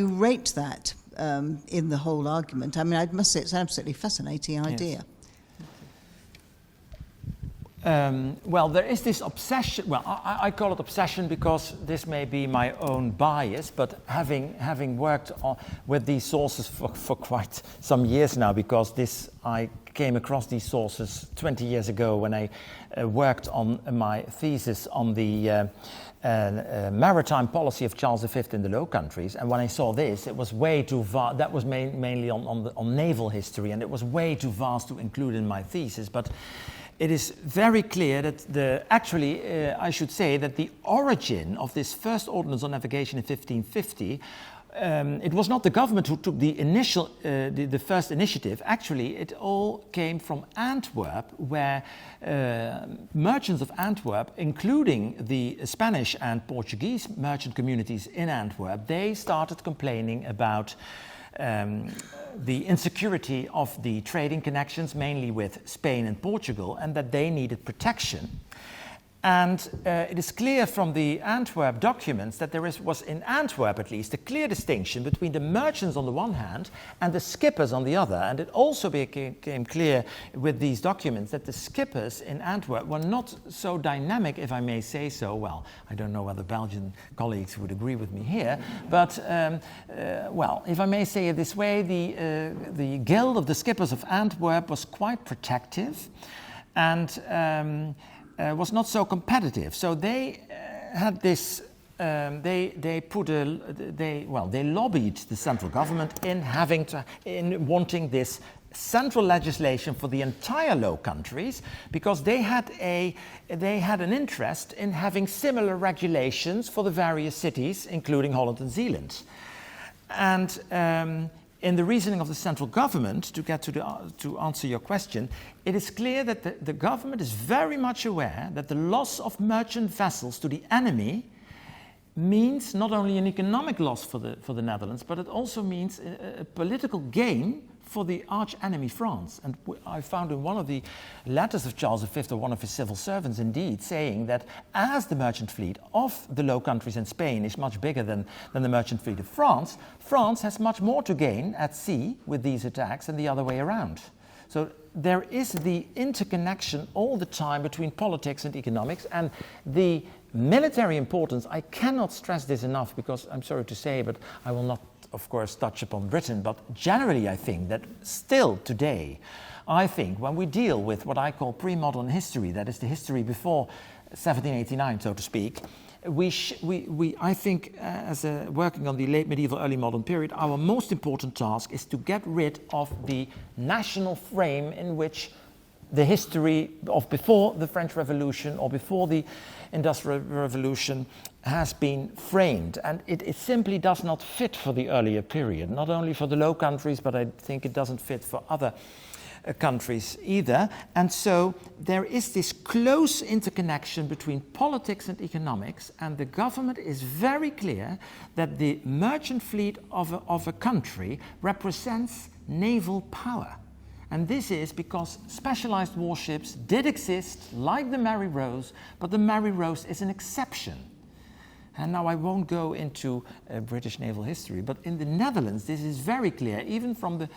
S6: rate that in the whole argument. I must say it's an absolutely fascinating idea.
S2: Yes. Well, there is this obsession. Well, I call it obsession because this may be my own bias, but having worked with these sources for quite some years now, because I came across these sources 20 years ago when I worked on my thesis on the maritime policy of Charles V in the Low Countries, and when I saw this, it was way too vast. That was mainly on naval history, and it was way too vast to include in my thesis, but it is very clear that I should say that the origin of this first ordinance on navigation in 1550, it was not the government who took the first initiative. Actually, it all came from Antwerp, where merchants of Antwerp, including the Spanish and Portuguese merchant communities in Antwerp, they started complaining about the insecurity of the trading connections, mainly with Spain and Portugal, and that they needed protection. And it is clear from the Antwerp documents that there was in Antwerp at least a clear distinction between the merchants on the one hand and the skippers on the other. And it also became clear with these documents that the skippers in Antwerp were not so dynamic, if I may say so. Well, I don't know whether Belgian colleagues would agree with me here, but well, if I may say it this way, the Guild of the Skippers of Antwerp was quite protective and was not so competitive. So they had this. They lobbied the central government in wanting this central legislation for the entire Low Countries, because they had an interest in having similar regulations for the various cities, including Holland and Zealand. And in the reasoning of the central government, to answer your question, it is clear that the government is very much aware that the loss of merchant vessels to the enemy means not only an economic loss for the Netherlands, but it also means a political gain for the arch enemy France. And I found in one of the letters of Charles V, or one of his civil servants indeed, saying that as the merchant fleet of the Low Countries and Spain is much bigger than the merchant fleet of France, France has much more to gain at sea with these attacks than the other way around. So there is the interconnection all the time between politics and economics, and the military importance. I cannot stress this enough, because I'm sorry to say, but I will not, of course, touch upon Britain, but generally I think that still today, I think when we deal with what I call pre-modern history, that is the history before 1789, so to speak, I think as working on the late medieval, early modern period, our most important task is to get rid of the national frame in which the history of before the French Revolution or before the Industrial Revolution has been framed, and it simply does not fit for the earlier period, not only for the Low Countries, but I think it doesn't fit for other countries either. And so there is this close interconnection between politics and economics, and the government is very clear that the merchant fleet of a country represents naval power. And this is because specialized warships did exist, like the Mary Rose, but the Mary Rose is an exception. And now I won't go into British naval history, but in the Netherlands this is very clear, even from the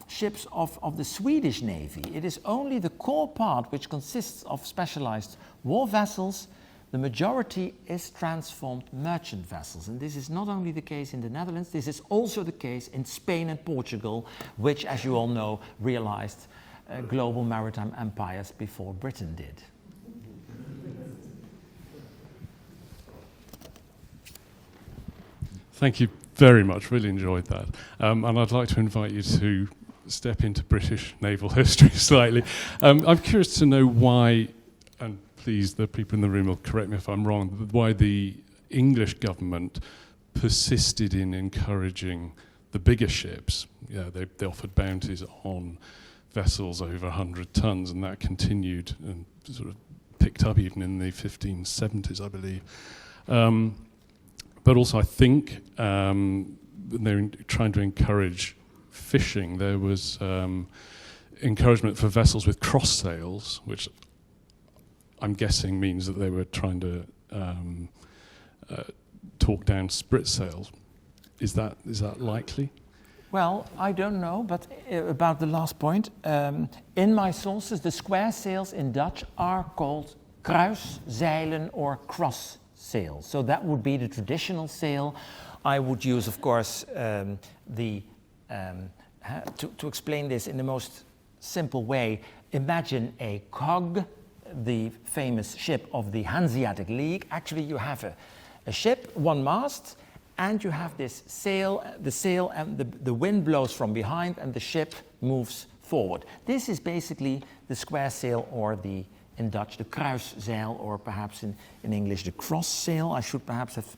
S2: ships of the Swedish Navy. It is only the core part which consists of specialized war vessels. The majority is transformed merchant vessels. And this is not only the case in the Netherlands, this is also the case in Spain and Portugal, which, as you all know, realized global maritime empires before Britain did.
S7: Thank you very much, really enjoyed that. And I'd like to invite you to step into British naval history slightly. I'm curious to know why, and please, the people in the room will correct me if I'm wrong, why the English government persisted in encouraging the bigger ships. Yeah, they offered bounties on vessels over 100 tons, and that continued and sort of picked up even in the 1570s, I believe. But also I think they were trying to encourage fishing. There was encouragement for vessels with cross sails, which I'm guessing means that they were trying to talk down Spritsail. Is that likely?
S2: Well, I don't know, but about the last point, in my sources, the square sails in Dutch are called kruiszeilen or cross sails. So that would be the traditional sail. I would use, of course, to explain this in the most simple way, imagine a cog, the famous ship of the Hanseatic League. Actually, you have a ship, one mast, and you have this sail, the sail, and the wind blows from behind, and the ship moves forward. This is basically the square sail, or in Dutch, the kruiszeil, or perhaps in English, the cross sail. I should perhaps have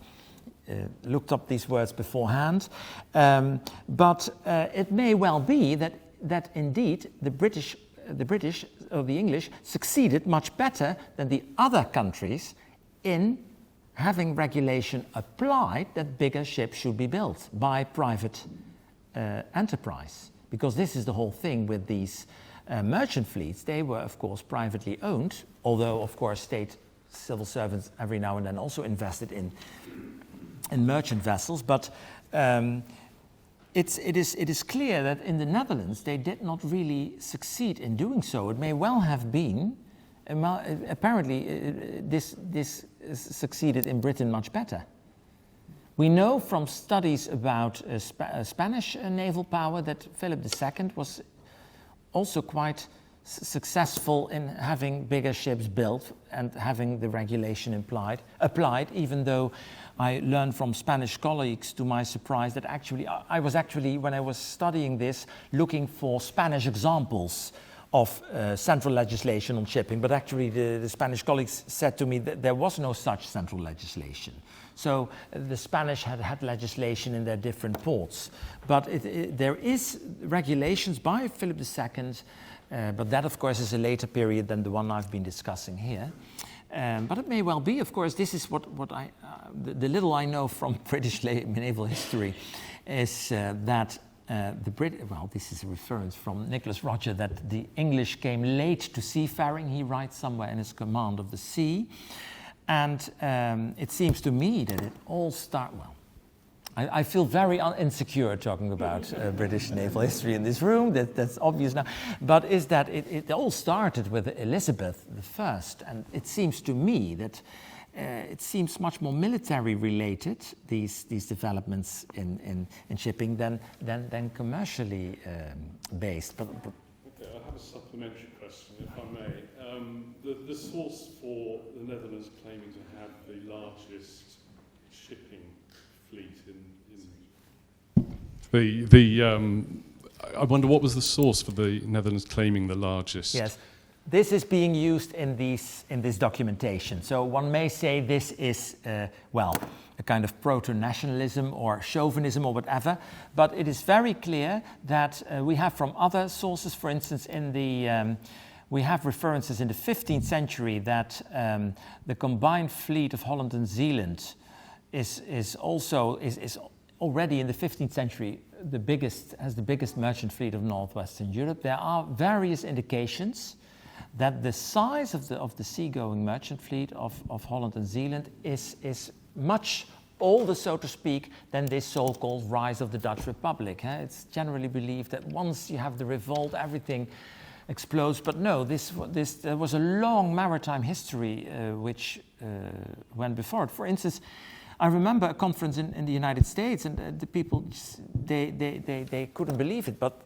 S2: looked up these words beforehand. But it may well be that indeed the British or the English succeeded much better than the other countries in having regulation applied that bigger ships should be built by private enterprise. Because this is the whole thing with these merchant fleets. They were, of course, privately owned, although, of course, state civil servants every now and then also invested in merchant vessels. But it is clear that in the Netherlands they did not really succeed in doing so. It may well have been, apparently this succeeded in Britain much better. We know from studies about Spanish naval power that Philip II was also quite successful in having bigger ships built and having the regulation applied, even though I learned from Spanish colleagues, to my surprise, that I was actually, when I was studying this, looking for Spanish examples of central legislation on shipping, but actually the Spanish colleagues said to me that there was no such central legislation. So the Spanish had legislation in their different ports. But there is regulations by Philip II, but that, of course, is a later period than the one I've been discussing here. But it may well be, of course, this is what the little I know from British naval history is that this is a reference from Nicholas Roger, that the English came late to seafaring. He writes somewhere in his Command of the Sea. And it seems to me that it all started, I feel very insecure talking about British naval history in this room, that's obvious now, but is that it all started with Elizabeth I, and it seems to me that it seems much more military related, these developments in shipping, than commercially based. But
S7: okay, I have a supplementary question, if I may. The source for the Netherlands claiming to have the largest shipping fleet I wonder what was the source for the Netherlands claiming the largest?
S2: Yes, this is being used in this documentation. So one may say this is, a kind of proto-nationalism or chauvinism or whatever, but it is very clear that we have from other sources, for instance, we have references in the 15th century that the combined fleet of Holland and Zeeland is already in the 15th century has the biggest merchant fleet of northwestern Europe. There are various indications that the size of the seagoing merchant fleet of Holland and Zeeland is much older, so to speak, than this so-called rise of the Dutch Republic. It's generally believed that once you have the revolt, everything explodes. But no, there was a long maritime history which went before it. For instance, I remember a conference in the United States, and the people, they couldn't believe it, but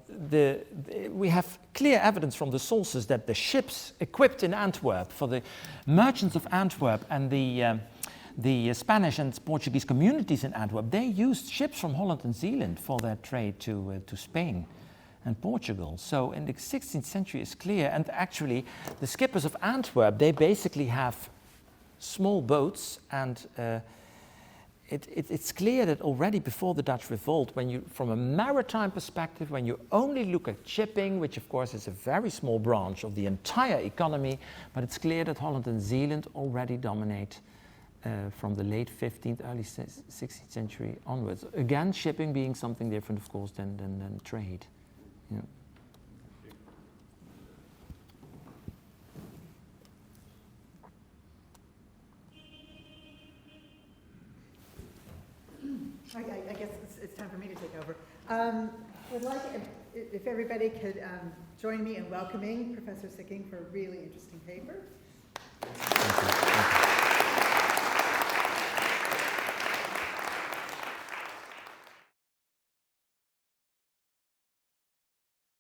S2: we have clear evidence from the sources that the ships equipped in Antwerp, for the merchants of Antwerp and the Spanish and Portuguese communities in Antwerp, they used ships from Holland and Zeeland for their trade to Spain and Portugal. So in the 16th century it's clear, and actually the skippers of Antwerp, they basically have small boats, and it's clear that already before the Dutch Revolt, from a maritime perspective, when you only look at shipping, which of course is a very small branch of the entire economy, but it's clear that Holland and Zeeland already dominate from the late 15th, early 16th century onwards. Again, shipping being something different, of course, than trade. Yeah.
S1: I guess it's time for me to take over. Would like if everybody could join me in welcoming Professor Sicking for a really interesting paper.